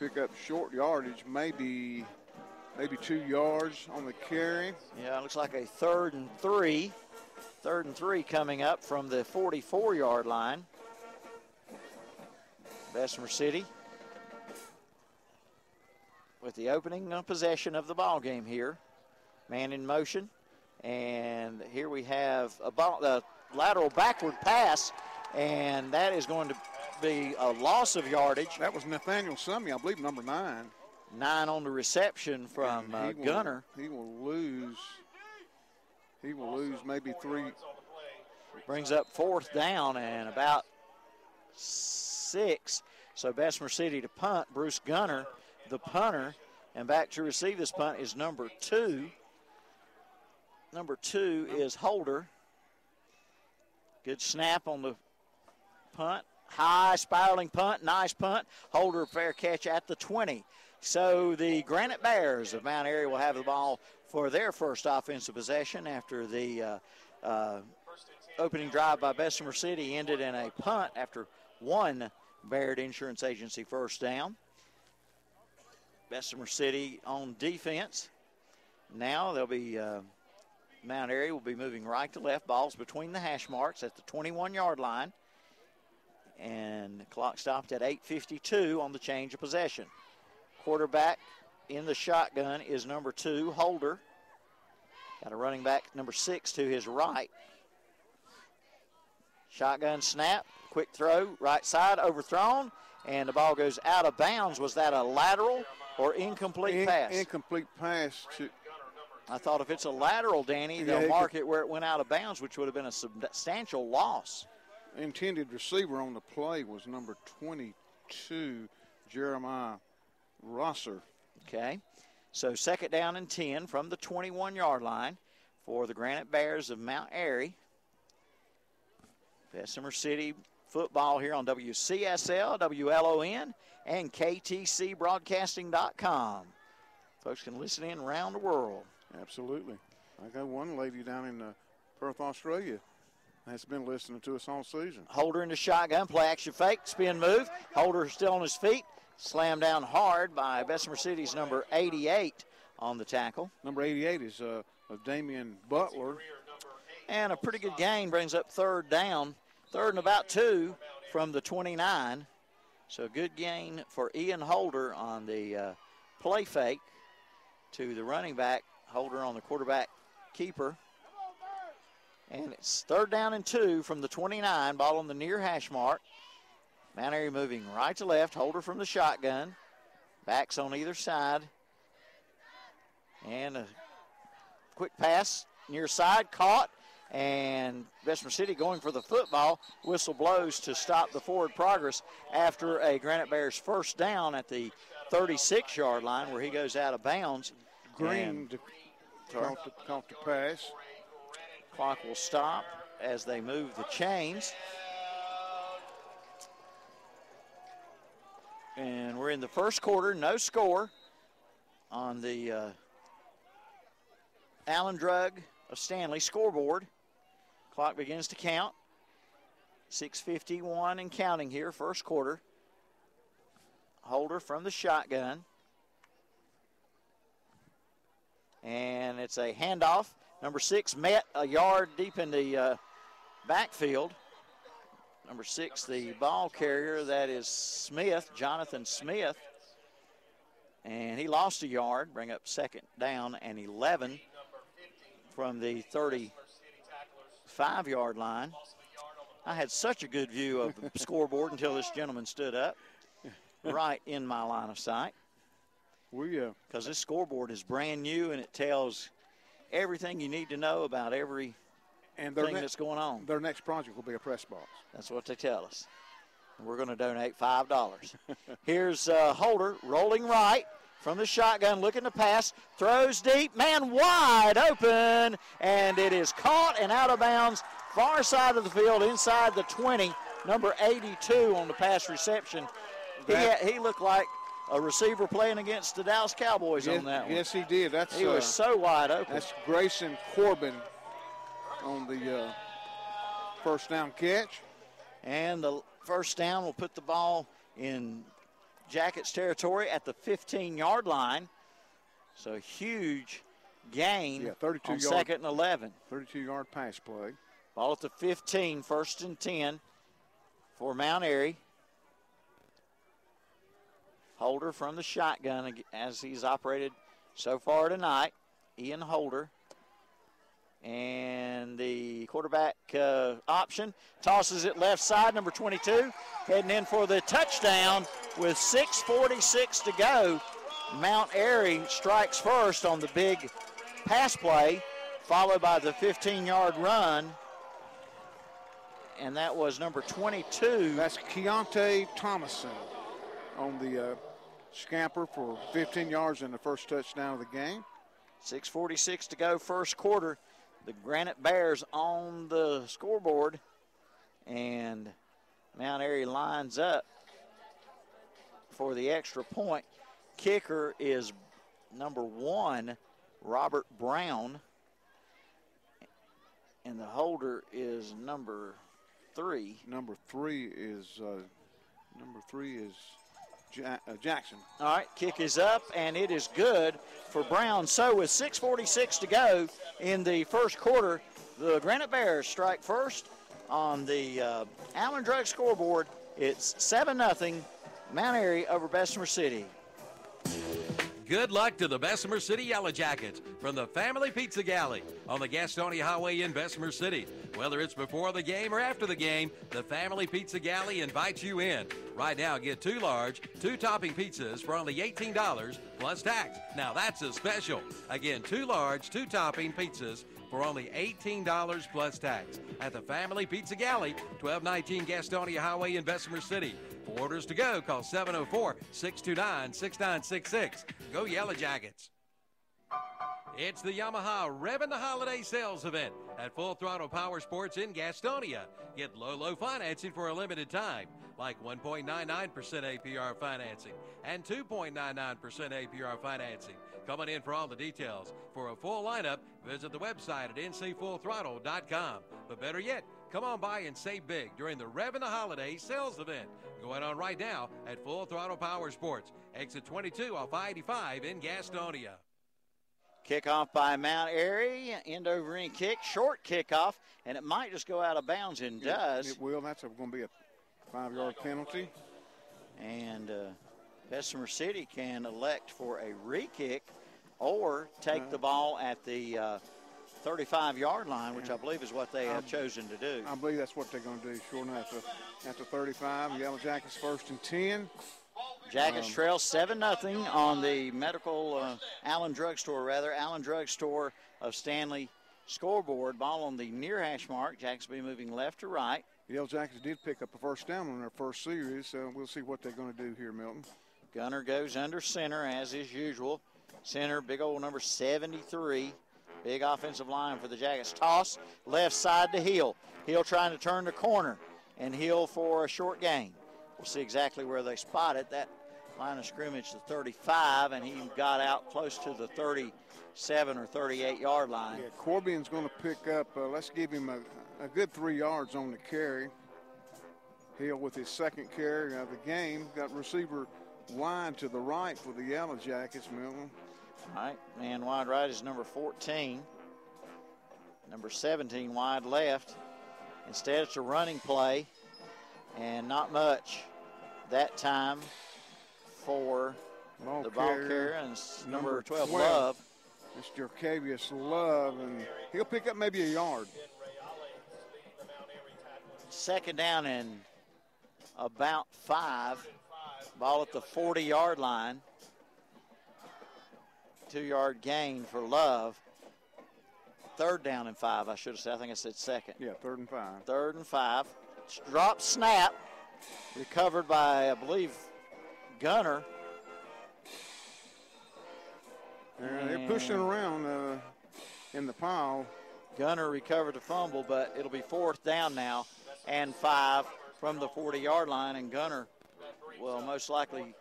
pick up short yardage, maybe 2 yards on the carry. Yeah, it looks like a 3rd and 3. 3rd and 3 coming up from the 44-yard line. Bessemer City with the opening possession of the ball game here Man in motion. And here we have a lateral backward pass, and that is going to be a loss of yardage. That was Nathaniel Summy, I believe, number 9. 9 on the reception from Gunner. He will lose maybe 3. Brings up 4th down and about 6. So Bessemer City to punt. Bruce Gunner, the punter, and back to receive this punt is number 2. Number 2 is Holder. Good snap on the punt. High spiraling punt, nice punt. Holder, fair catch at the 20. So the Granite Bears of Mount Airy will have the ball for their first offensive possession after the opening drive by Bessemer City ended in a punt after 1 Baird Insurance Agency first down. Bessemer City on defense. Now they'll be Mount Airy will be moving right to left. Ball's between the hash marks at the 21-yard line. And the clock stopped at 8:52 on the change of possession. Quarterback in the shotgun is number 2, Holder. Got a running back, number 6, to his right. Shotgun snap, quick throw, right side, overthrown, and the ball goes out of bounds. Was that a lateral or incomplete pass? Incomplete pass to... I thought if it's a lateral, Danny, they'll mark it where it went out of bounds, which would have been a substantial loss. Intended receiver on the play was number 22, Jeremiah Rosser. Okay, so 2nd down and 10 from the 21-yard line for the Granite Bears of Mount Airy. Bessemer City football here on WCSL, WLON, and KTCBroadcasting.com. Folks can listen in around the world. Absolutely. I got one lady down in Perth, Australia that's been listening to us all season. Holder in the shotgun, play action fake, spin move. Holder still on his feet. Slammed down hard by Bessemer City's number 88 on the tackle. Number 88 is Damian Butler. And a pretty good gain brings up 3rd down. 3rd and about 2 from the 29. So a good gain for Ian Holder on the play fake to the running back. Holder on the quarterback keeper. And it's 3rd down and 2 from the 29. Ball on the near hash mark. Mount Airy moving right to left. Holder from the shotgun. Backs on either side. And a quick pass near side. Caught. And Bessemer City going for the football. Whistle blows to stop the forward progress after a Granite Bears first down at the 36-yard line where he goes out of bounds. Green caught the pass. Clock will stop as they move the chains. And we're in the first quarter, no score on the Allen Drug of Stanley scoreboard. Clock begins to count. 6:51 and counting here, first quarter. Holder from the shotgun. And it's a handoff. Number 6 met a yard deep in the backfield. Number 6, the ball carrier, that is Smith, Jonathan Smith. And he lost a yard, bring up 2nd down and 11 from the 35-yard line. I had such a good view of the scoreboard until this gentleman stood up right in my line of sight. Because this scoreboard is brand new and it tells everything you need to know about everything that's going on. Their next project will be a press box. That's what they tell us. And we're going to donate $5. Here's Holder rolling right from the shotgun, looking to pass, throws deep, man wide open, and it is caught and out of bounds, far side of the field, inside the 20, number 82 on the pass reception. He looked like a receiver playing against the Dallas Cowboys on that one. Yes, he did. He was so wide open. That's Grayson Corbin on the first down catch. And the first down will put the ball in Jackets territory at the 15-yard line. So huge gain on 2nd and 11. 32-yard pass play. Ball at the 15, 1st and 10 for Mount Airy. Holder from the shotgun as he's operated so far tonight. Ian Holder. And the quarterback option tosses it left side, number 22, heading in for the touchdown with 6:46 to go. Mount Airy strikes first on the big pass play, followed by the 15-yard run. And that was number 22. That's Keontae Thomason on the scamper for 15 yards and the first touchdown of the game. 6:46 to go, first quarter. The Granite Bears on the scoreboard, and Mount Airy lines up for the extra point. Kicker is number 1, Robert Brown, and the holder is number 3. Number three is Jackson. All right, kick is up, and it is good for Brown. So with 6:46 to go in the first quarter, the Granite Bears strike first on the Allen Drug scoreboard. It's 7-0 Mount Airy over Bessemer City. Good luck to the Bessemer City Yellow Jackets from the Family Pizza Galley on the Gastonia Highway in Bessemer City. Whether it's before the game or after the game, the Family Pizza Galley invites you in. Right now, get 2 large, 2 topping pizzas for only $18 plus tax. Now that's a special. Again, 2 large, 2 topping pizzas for only $18 plus tax at the Family Pizza Galley, 1219 Gastonia Highway in Bessemer City. For orders to go, call 704-629-6966. Go Yellow Jackets. It's the Yamaha Revving the Holiday Sales Event at Full Throttle Power Sports in Gastonia. Get low financing for a limited time, like 1.99% APR financing and 2.99% APR financing. Coming in for all the details. For a full lineup, visit the website at ncfullthrottle.com. But better yet, come on by and save big during the Revving the Holiday Sales Event. Going on right now at Full Throttle Power Sports, exit 22 off I-85 in Gastonia. Kickoff by Mount Airy, end over end kick, short kickoff, and it might just go out of bounds, and does. It will. That's going to be a 5-yard penalty. And Bessemer City can elect for a re-kick or take the ball at the 35-yard line, which I believe is what they have chosen to do. I believe that's what they're going to do, sure enough. At the 35, Yellow Jackets 1st and 10. Jackets trail 7-0 on the Allen Drugstore of Stanley scoreboard. Ball on the near hash mark. Jackets will be moving left to right. The Yellow Jackets did pick up a first down on their first series, so we'll see what they're going to do here, Milton. Gunner goes under center, as is usual. Center, big old number 73. Big offensive line for the Jackets. Toss left side to Hill. Hill trying to turn the corner, and Hill for a short gain. We'll see exactly where they spot it. That line of scrimmage, the 35, and he got out close to the 37 or 38-yard line. Yeah, Corbin's going to pick up, let's give him a good 3 yards on the carry. Hill with his second carry of the game. Got receiver wide to the right for the Yellow Jackets, Milton. All right, man wide right is number 14. Number 17 wide left. Instead, it's a running play, and not much that time for the ball carrier, and number 12, Love. It's Jerkavius Love, and he'll pick up maybe a yard. Second down and about 5. Ball at the 40-yard line. 2-yard gain for Love. Third down and 5, I should have said. I think I said second. Yeah, 3rd and 5. 3rd and 5. Drop snap. Recovered by, I believe, Gunner. They're pushing around in the pile. Gunner recovered the fumble, but it'll be 4th down now and 5 from the 40-yard line, and Gunner will most likely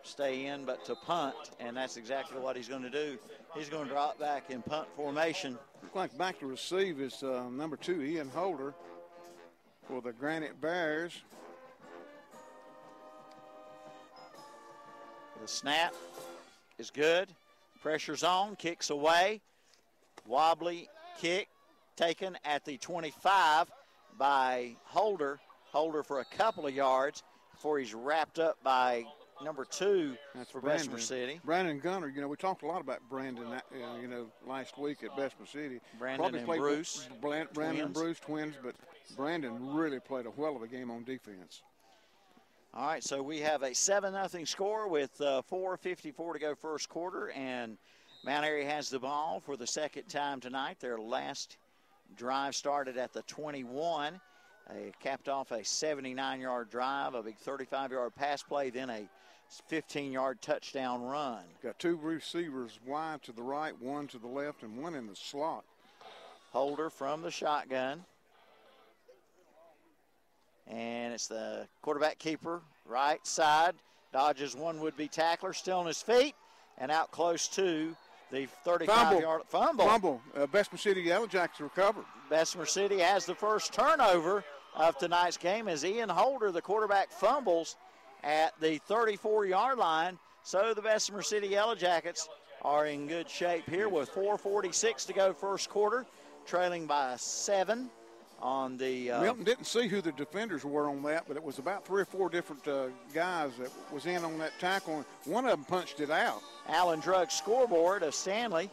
stay in, but to punt, and that's exactly what he's going to do. He's going to drop back in punt formation. Looks like back to receive is number 2, Ian Holder, for the Granite Bears. The snap is good. Pressure's on, kicks away. Wobbly kick taken at the 25 by Holder. Holder for a couple of yards before he's wrapped up by number 2 That's for Brandon. Bessemer City. Brandon Gunner, we talked a lot about Brandon, last week at Bessemer City. Brandon and Bruce. Brandon and Bruce, twins, but Brandon really played a hell of a game on defense. All right, so we have a 7-0 score with 4:54 to go first quarter, and Mount Airy has the ball for the second time tonight. Their last drive started at the 21. They capped off a 79-yard drive, a big 35-yard pass play, then a 15-yard touchdown run. Got 2 receivers wide to the right, 1 to the left, and 1 in the slot. Holder from the shotgun. And it's the quarterback keeper, right side. Dodges one would-be tackler, still on his feet, and out close to the 35-yard fumble. Bessemer City Yellow Jackets recovered. Bessemer City has the first turnover of tonight's game as Ian Holder, the quarterback, fumbles at the 34-yard line. So the Bessemer City Yellow Jackets are in good shape here with 4:46 to go first quarter, trailing by 7 on the Milton didn't see who the defenders were on that, but it was about 3 or 4 different guys that was in on that tackle, and one of them punched it out. Allen Drug scoreboard of Stanley.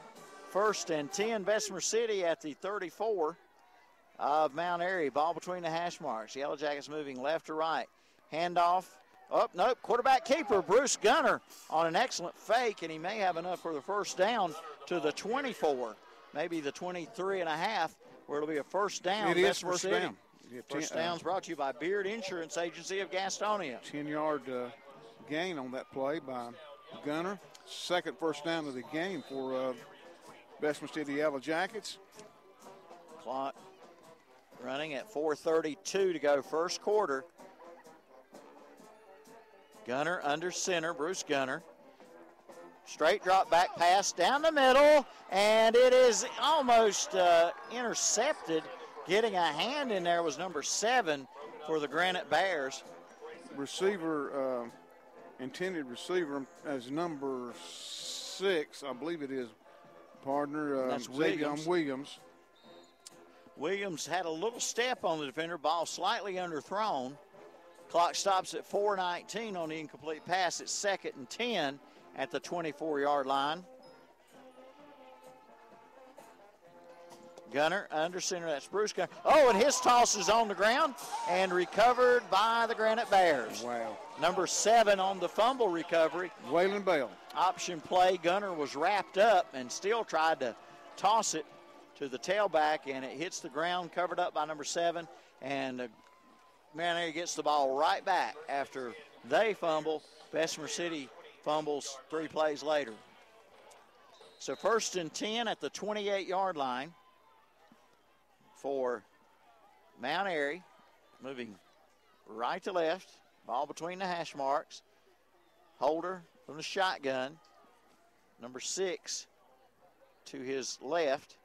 1st and 10, Bessemer City at the 34 of Mount Airy. Ball between the hash marks. Yellow Jackets moving left to right. Handoff. Oh, nope. Quarterback keeper, Bruce Gunner, on an excellent fake, and he may have enough for the first down to the 24, maybe the 23 and a half, where it'll be a first down. It is first down. First down's brought to you by Beard Insurance Agency of Gastonia. 10-yard gain on that play by Gunner. Second first down of the game for Bessemer City Yellow Jackets. Clock running at 4:32 to go first quarter. Gunner under center, Bruce Gunner. Straight drop back pass down the middle, and it is almost intercepted. Getting a hand in there was number 7 for the Granite Bears. Receiver, intended receiver as number 6, I believe it is, partner. That's Williams. Williams had a little step on the defender, ball slightly underthrown. Clock stops at 4:19 on the incomplete pass. It's 2nd and 10 at the 24-yard line. Gunner under center, that's Bruce Gunner. Oh, and his toss is on the ground and recovered by the Granite Bears. Wow. Number 7 on the fumble recovery. Waylon Bell. Option play, Gunner was wrapped up and still tried to toss it to the tailback, and it hits the ground, covered up by number 7, and Mount Airy gets the ball right back after they fumble. Bessemer City fumbles 3 plays later. So 1st and 10 at the 28-yard line for Mount Airy, moving right to left, ball between the hash marks. Holder from the shotgun, number 6 to his left,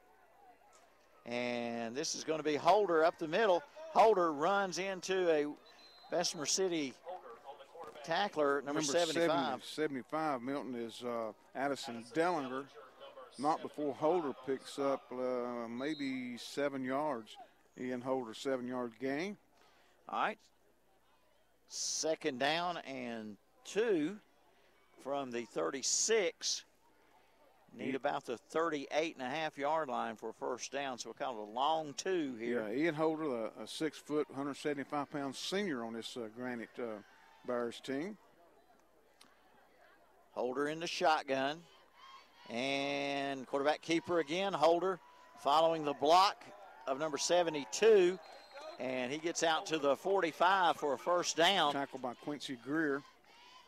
and this is going to be Holder up the middle. Holder runs into a Bessemer City tackler, number 75. 75, Milton, is Addison Dellinger. Not before Holder picks up maybe 7 yards. Ian Holder, 7-yard gain. All right. 2nd down and 2 from the 36. Need about the 38.5-yard line for a first down, so kind of a long 2 here. Yeah, Ian Holder, a 6-foot, 175-pound senior on this Granite Bears team. Holder in the shotgun. And quarterback keeper again, Holder, following the block of number 72. And he gets out to the 45 for a first down. Tackled by Quincy Greer.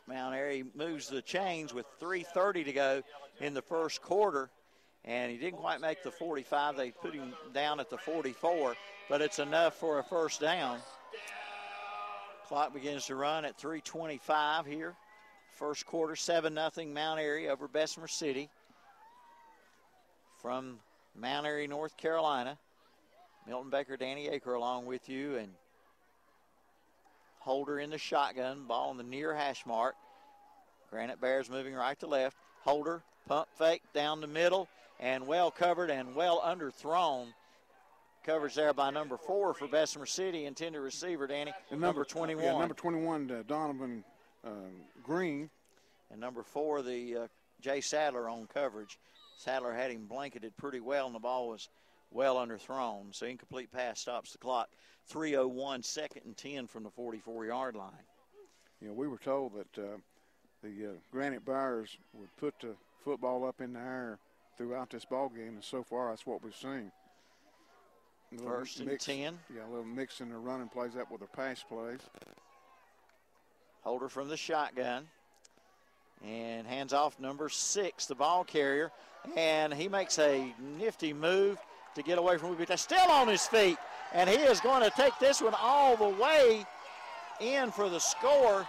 Mount Airy moves the chains with 3:30 to go in the first quarter. And he didn't quite make the 45. They put him down at the 44, but it's enough for a first down. Clock begins to run at 3:25 here. First quarter, 7-0 Mount Airy over Bessemer City. From Mount Airy, North Carolina, Milton Baker, Danny Aker along with you, and Holder in the shotgun, ball on the near hash mark. Granite Bears moving right to left. Holder, pump fake down the middle, and well covered and well underthrown. Coverage there by number 4 for Bessemer City, intended receiver, Danny, And number 21. Yeah, number 21, Donovan Green. And number 4, the Jay Sadler on coverage. Sadler had him blanketed pretty well, and the ball was well underthrown. So incomplete pass stops the clock. 3:01, 2nd and 10 from the 44-yard line. You know, we were told that the Granite Bears would put the football up in the air throughout this ball game, and so far that's what we've seen. 1st and 10. Yeah, a little mix in the running plays up with the pass plays. Holder from the shotgun. And hands off number 6, the ball carrier. And he makes a nifty move to get away from Weeby. Still on his feet. And he is going to take this one all the way in for the score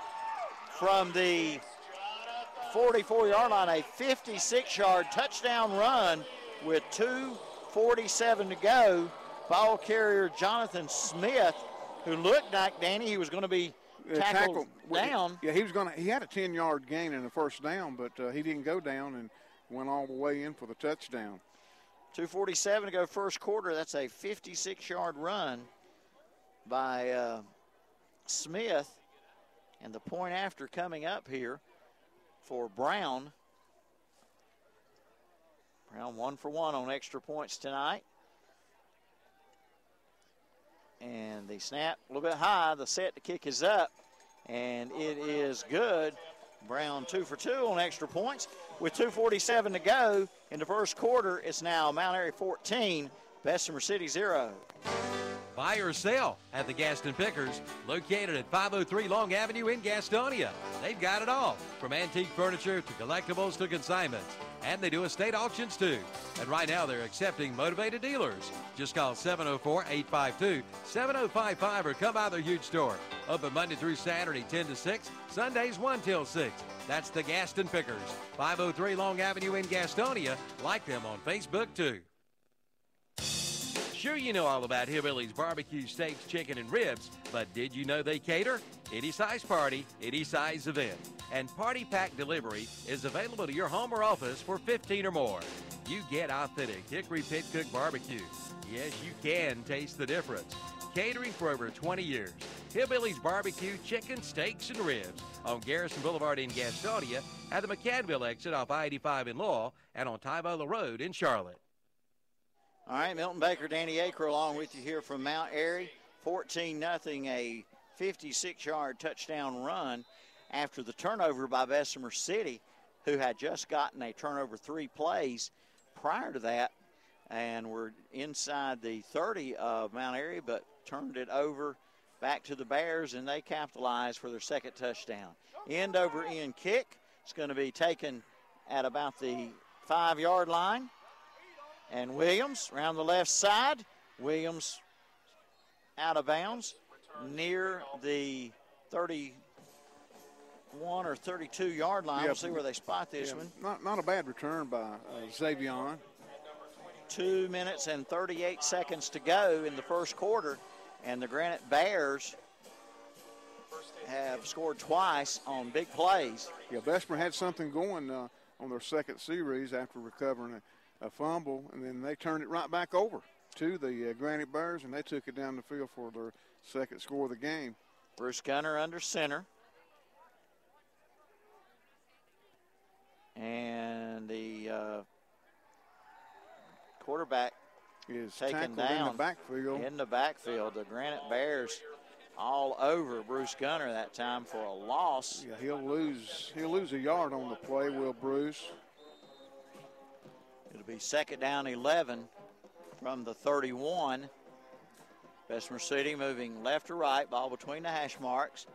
from the 44-yard line. A 56-yard touchdown run with 2:47 to go. Ball carrier Jonathan Smith, who looked like, Danny, he was going to be tackled down. Yeah, he had a 10-yard gain in the first down, but he didn't go down and went all the way in for the touchdown. 2:47 to go first quarter. That's a 56-yard run by Smith. And the point after coming up here for Brown. Brown 1 for 1 on extra points tonight. And the snap a little bit high. The set to kick is up. And it is good. Brown 2 for 2 on extra points. With 2:47 to go in the first quarter, it's now Mount Airy 14, Bessemer City 0. Buy or sell at the Gaston Pickers, located at 503 Long Avenue in Gastonia. They've got it all, from antique furniture to collectibles to consignments. And they do estate auctions too. And right now they're accepting motivated dealers. Just call 704-852-7055 or come by their huge store. Open Monday through Saturday 10 to 6, Sundays 1 till 6. That's the Gaston Pickers, 503 Long Avenue in Gastonia. Like them on Facebook too. Sure, you know all about Hillbilly's barbecue, steaks, chicken, and ribs, but did you know they cater? Any size party, any size event. And Party Pack Delivery is available to your home or office for 15 or more. You get authentic Hickory Pit Cook barbecue. Yes, you can taste the difference. Catering for over 20 years. Hillbilly's barbecue, chicken, steaks, and ribs on Garrison Boulevard in Gastonia, at the McCadville exit off I-85 in Lowell, and on Tybola Road in Charlotte. All right, Milton Baker, Danny Aker along with you here from Mount Airy. 14-0, a 56-yard touchdown run after the turnover by Bessemer City, who had just gotten a turnover 3 plays prior to that and were inside the 30 of Mount Airy, but turned it over back to the Bears, and they capitalized for their second touchdown. End over end kick. It's going to be taken at about the 5-yard line. And Williams around the left side. Williams out of bounds near the 31 or 32-yard line. We'll see where they spot this one. Not a bad return by Xavion. 2 minutes and 38 seconds to go in the first quarter. And the Granite Bears have scored twice on big plays. Yeah, Bessemer had something going on their second series after recovering a fumble, and then they turned it right back over to the Granite Bears, and they took it down the field for their second score of the game. Bruce Gunner under center. And the quarterback is taken down in the backfield. The Granite Bears all over Bruce Gunner that time for a loss. Yeah, he'll lose a yard on the play, will Bruce. It'll be 2nd down 11 from the 31. Bessemer City moving left to right, ball between the hash marks.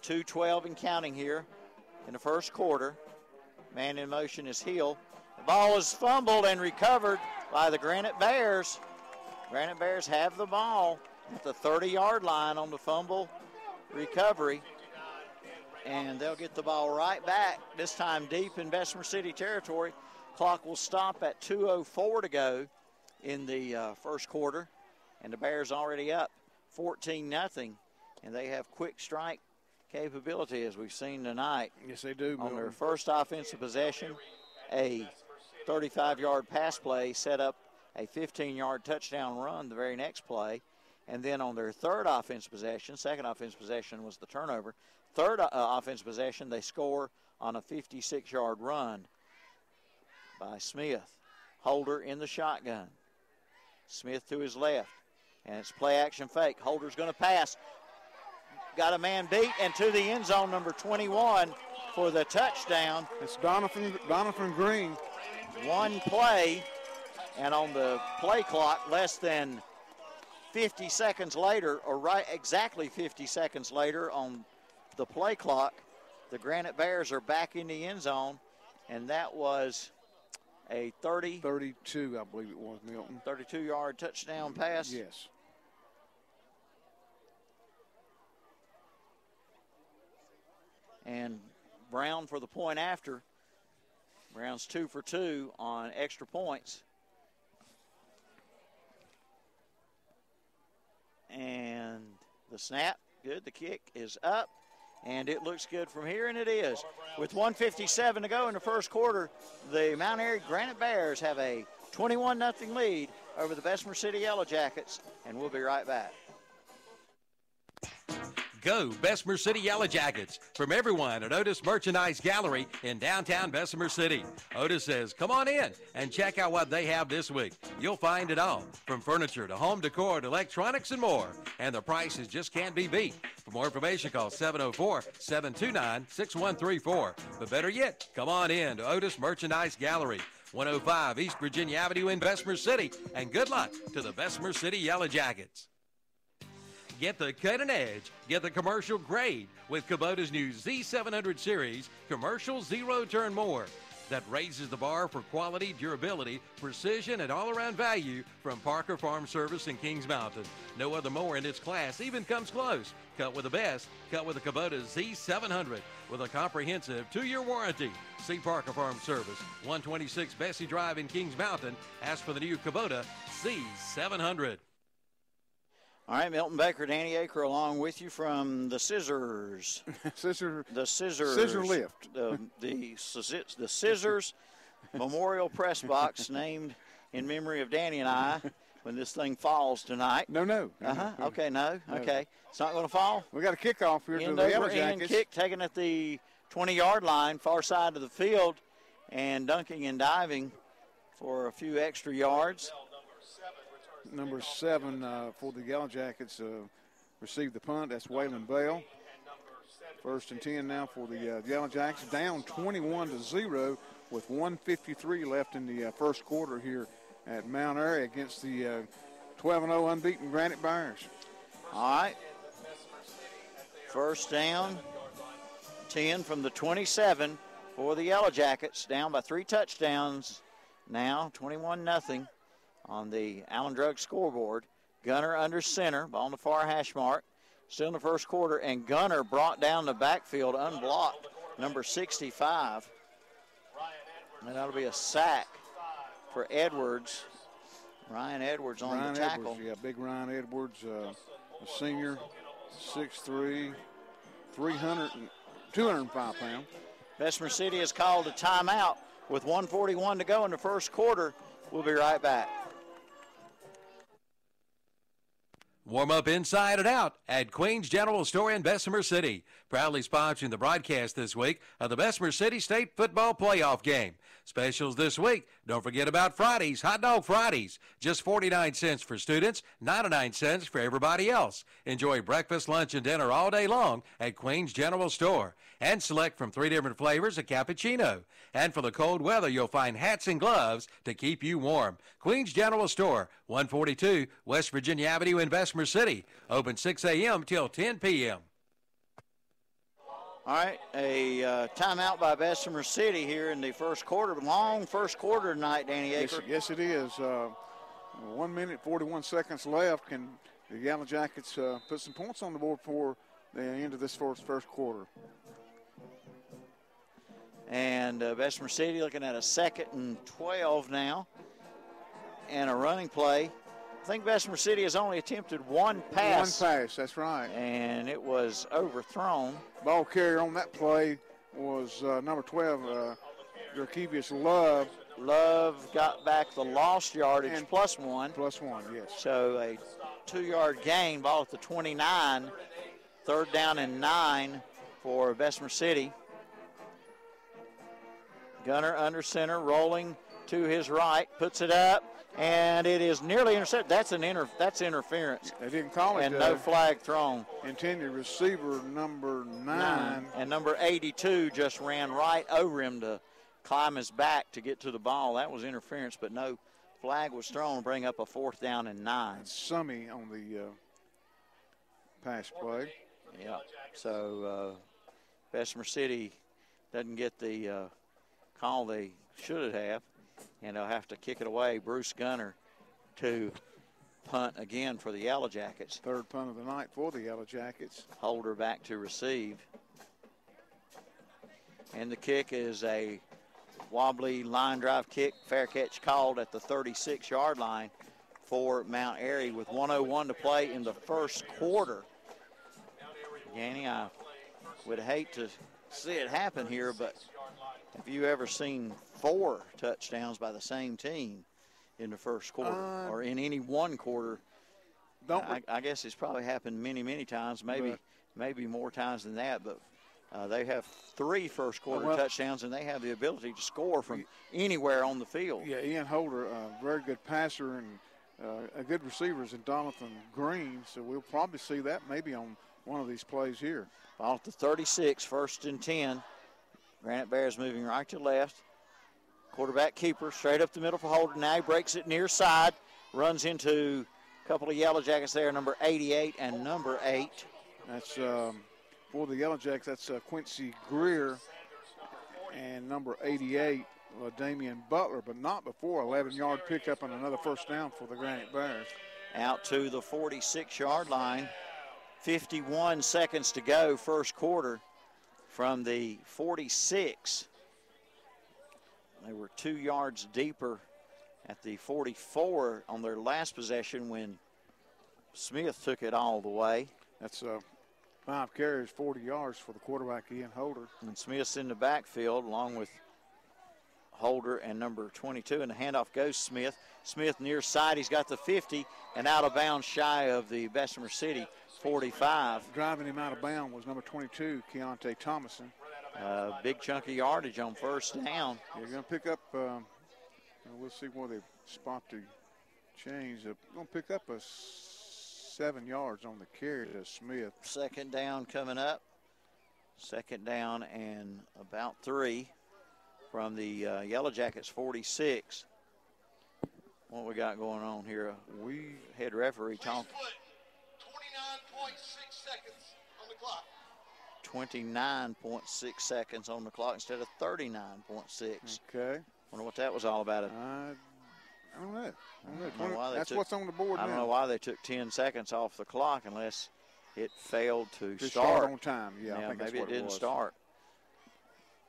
2:12 and counting here in the first quarter. Man in motion is Hill. The ball is fumbled and recovered by the Granite Bears. Granite Bears have the ball at the 30-yard line on the fumble recovery. And they'll get the ball right back, this time deep in Bessemer City territory. Clock will stop at 2:04 to go in the first quarter. And the Bears already up 14-0. And they have quick strike capability, as we've seen tonight. Yes, they do. On their first offensive possession, a 35-yard pass play set up a 15-yard touchdown run the very next play. And then on their third offensive possession, second offensive possession was the turnover, third offensive possession, they score on a 56-yard run by Smith. Holder in the shotgun. Smith to his left, and it's play action fake. Holder's going to pass. Got a man beat, and to the end zone, number 21 for the touchdown. It's Donovan Green. One play, and on the play clock, less than 50 seconds later, or right exactly 50 seconds later on the play clock, the Granite Bears are back in the end zone, and that was a 32, I believe it was, Milton. 32-yard touchdown pass. Yes. And Brown for the point after. Brown's 2 for 2 on extra points. And the snap, good. The kick is up, and it looks good from here, and it is. With 1:57 to go in the first quarter, the Mount Airy Granite Bears have a 21-0 lead over the Bessemer City Yellow Jackets, and we'll be right back. Go Bessemer City Yellow Jackets from everyone at Otis Merchandise Gallery in downtown Bessemer City. Otis says, come on in and check out what they have this week. You'll find it all, from furniture to home decor to electronics and more. And the prices just can't be beat. For more information, call 704-729-6134. But better yet, come on in to Otis Merchandise Gallery, 105 East Virginia Avenue in Bessemer City. And good luck to the Bessemer City Yellow Jackets. Get the cutting edge, get the commercial grade with Kubota's new Z700 series commercial zero-turn mower that raises the bar for quality, durability, precision, and all-around value from Parker Farm Service in Kings Mountain. No other mower in its class even comes close. Cut with the best, cut with the Kubota Z700 with a comprehensive 2-year warranty. See Parker Farm Service, 126 Bessie Drive in Kings Mountain. Ask for the new Kubota Z700. All right, Milton Baker, Danny Aker along with you from the Scissors. Scissor lift. The Scissors Memorial Press Box, named in memory of Danny and I when this thing falls tonight. No. Okay, no. Okay. It's not going to fall? We got a kickoff here to the Yellow Jackets. Kick taken at the 20-yard line, far side of the field, and dunking and diving for a few extra yards. Number 7 for the Yellow Jackets received the punt. That's Waylon Bell. 1st and 10 now for the Yellow Jackets. Down 21-0 with 1:53 left in the first quarter here at Mount Airy against the 12-0 unbeaten Granite Bears. All right. First down, 10 from the 27 for the Yellow Jackets. Down by 3 touchdowns now, 21-0. On the Allen Drug scoreboard. Gunner under center, ball on the far hash mark. Still in the first quarter, and Gunner brought down the backfield unblocked, number 65. And that'll be a sack for Edwards. Ryan Edwards on the tackle. Big Ryan Edwards, a senior, 6'3", 205 pounds. Bessemer City has called a timeout with 1:41 to go in the first quarter. We'll be right back. Warm up inside and out at Queen's General Store in Bessemer City. Proudly sponsoring the broadcast this week of the Bessemer City State Football Playoff Game. Specials this week. Don't forget about Fridays, Hot Dog Fridays. Just 49 cents for students, 99 cents for everybody else. Enjoy breakfast, lunch, and dinner all day long at Queen's General Store. And select from 3 different flavors of cappuccino. And for the cold weather, you'll find hats and gloves to keep you warm. Queen's General Store, 142 West Virginia Avenue in Bessemer City. Open 6 a.m. till 10 p.m. All right, a timeout by Bessemer City here in the first quarter. Long first quarter tonight, Danny Aker. Yes, it is. 1 minute, 41 seconds left. Can the Yellow Jackets put some points on the board for the end of this first quarter? And Bessemer City looking at a 2nd and 12 now. And a running play. I think Bessemer City has only attempted one pass. One pass, that's right. And it was overthrown. Ball carrier on that play was number 12, Jerkevius Love. Love got back the lost yardage and +1. +1, yes. So a 2-yard gain, ball at the 29. 3rd down and 9 for Bessemer City. Gunner under center, rolling to his right, puts it up, and it is nearly intercepted. That's interference. They didn't call it. And no flag thrown. Intended receiver number 9. And number 82 just ran right over him to climb his back to get to the ball. That was interference, but no flag was thrown to bring up a 4th down and 9. Summy on the pass play. Yeah, so Bessemer City doesn't get the call they should have, and they'll have to kick it away. Bruce Gunner to punt again for the Yellow Jackets. 3rd punt of the night for the Yellow Jackets. Holder back to receive. And the kick is a wobbly line drive kick. Fair catch called at the 36-yard line for Mount Airy with 1:01 to play in the first quarter. Danny, I would hate to see it happen here, but have you ever seen 4 touchdowns by the same team in the first quarter or in any one quarter? I guess it's probably happened many, many times, maybe more times than that, but they have 3 first quarter touchdowns, and they have the ability to score from anywhere on the field. Yeah, Ian Holder, a very good passer, and a good receivers in Donathan Green, so we'll probably see that maybe on one of these plays here. Ball at the 36, 1st and 10. Granite Bears moving right to left. Quarterback keeper straight up the middle for Holder. Now he breaks it near side, runs into a couple of Yellow Jackets there, number 88 and number 8. That's for the Yellow Jackets, that's Quincy Greer and number 88, Damian Butler, but not before 11-yard pickup and another 1st down for the Granite Bears. Out to the 46-yard line. 51 seconds to go, first quarter from the 46. They were 2 yards deeper at the 44 on their last possession when Smith took it all the way. That's 5 carries, 40 yards for the quarterback, Ian Holder. And Smith's in the backfield along with Holder and number 22, and the handoff goes Smith. Smith near side, he's got the 50, and out of bounds shy of the Bessemer City 45. Driving him out of bounds was number 22, Keontae Thomason. Big chunk of yardage on 1st down. They're going to pick up, we'll see where they spot the change. They're going to pick up a 7 yards on the carry to Smith. 2nd down coming up. 2nd down and about 3 from the Yellow Jackets 46. What we got going on here? We head referee talking. 29.6 seconds on the clock. 29.6 seconds on the clock instead of 39.6. Okay. Wonder what that was all about. I don't know. That's what's on the board now. I don't know why they took 10 seconds off the clock unless it failed to start on time. Yeah, I think maybe that's what it didn't start.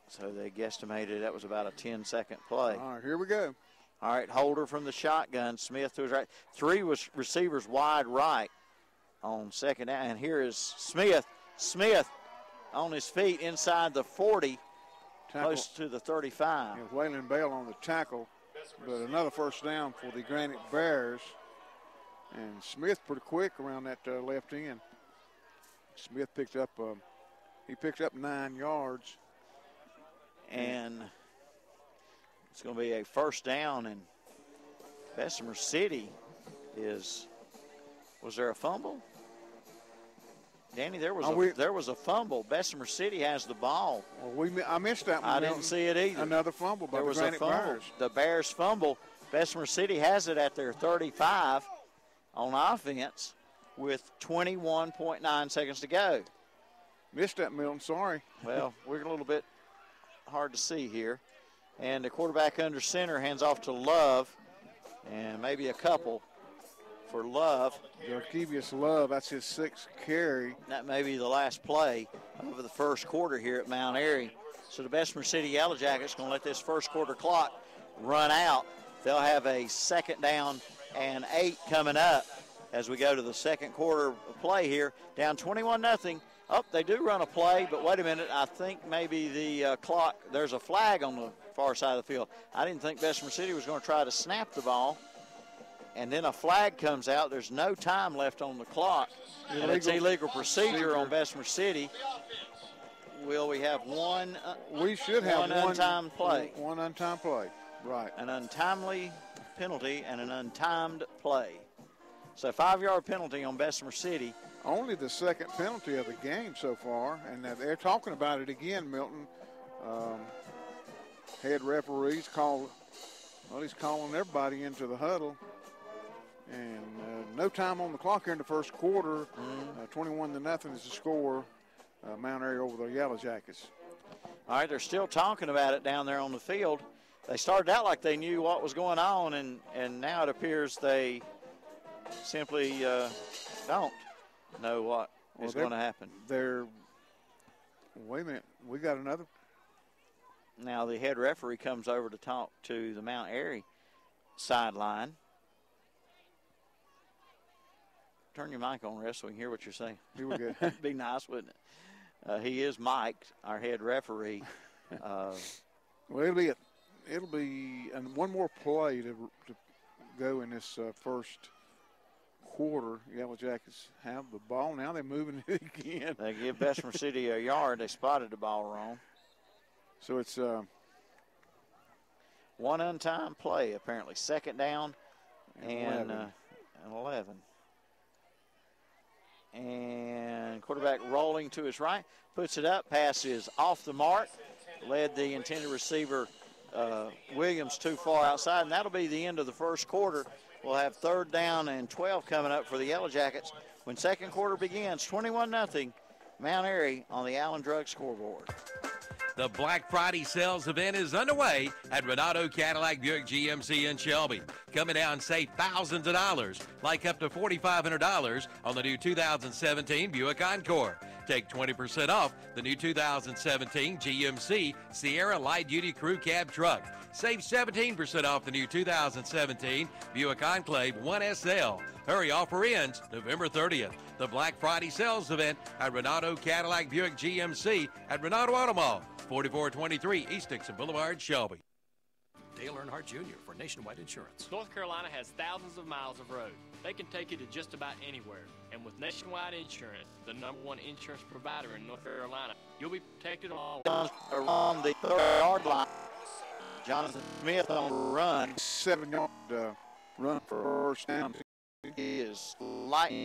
So they guesstimated that was about a 10-second play. All right, here we go. All right, Holder from the shotgun. Smith to his right. 3 was receivers wide right on 2nd down. And here is Smith. Smith on his feet inside the 40, close to the 35. Yeah, Waylon Bell on the tackle, but another 1st down for the Granite Bears. And Smith pretty quick around that left end. Smith picked up 9 yards. And it's going to be a 1st down, and Bessemer City was there a fumble? Danny, there was a fumble. Bessemer City has the ball. Well, I missed that one. I didn't see it either. Another fumble by the Granite Bears. The Bears fumble. Bessemer City has it at their 35 on offense with 21.9 seconds to go. Missed that, Milton. Sorry. Well, we're a little bit hard to see here. And the quarterback under center hands off to Love, and maybe a couple for Love. Jarkevius Love, that's his 6th carry. That may be the last play of the first quarter here at Mount Airy. So the Bessemer City Yellow Jackets going to let this first quarter clock run out. They'll have a 2nd down and 8 coming up as we go to the 2nd quarter play here. Down 21-0. Oh, they do run a play, but wait a minute. I think maybe the clock, there's a flag on the far side of the field. I didn't think Bessemer City was going to try to snap the ball. And then a flag comes out. There's no time left on the clock. And it's illegal procedure on Bessemer City. will we have one? We should have one untimed play. One untimed play, right. An untimely penalty and an untimed play. So 5-yard penalty on Bessemer City. Only the second penalty of the game so far, and they're talking about it again, Milton. Head referees he's calling everybody into the huddle. And no time on the clock here in the first quarter. 21-0 is the score. Mount Airy over the Yellow Jackets. All right, they're still talking about it down there on the field. They started out like they knew what was going on, and now it appears they simply don't know what is going to happen. Wait a minute, we got another. Now the head referee comes over to talk to the Mount Airy sideline. Turn your mic on, Russ, so we can hear what you're saying. Here we go. That'd be nice, wouldn't it? He is Mike, our head referee. Well, it'll be one more play to go in this first quarter. Yellow Jackets have the ball. Now they're moving it again. They give Bessemer City a yard. They spotted the ball wrong. So it's one untimed play, apparently. Second down and 11. And quarterback rolling to his right, puts it up. Pass is off the mark. Led the intended receiver, Williams, too far outside, and that'll be the end of the first quarter. We'll have 3rd down and 12 coming up for the Yellow Jackets when second quarter begins. 21-0, Mount Airy on the Allen Drug scoreboard. The Black Friday sales event is underway at Renato Cadillac Buick GMC in Shelby. Come in now and save thousands of dollars, like up to $4,500 on the new 2017 Buick Encore. Take 20% off the new 2017 GMC Sierra Light Duty Crew Cab Truck. Save 17% off the new 2017 Buick Enclave 1SL. Hurry, offer ends November 30th. The Black Friday sales event at Renato Cadillac Buick GMC at Renato Auto Mall, 4423 East Dixon Boulevard, Shelby. Dale Earnhardt Jr. for Nationwide Insurance. North Carolina has thousands of miles of road. They can take you to just about anywhere. And with Nationwide Insurance, the #1 insurance provider in North Carolina, you'll be protected on all. On the 3rd-yard line, Jonathan Smith on the run. 7-yard run for first down. He is lightning.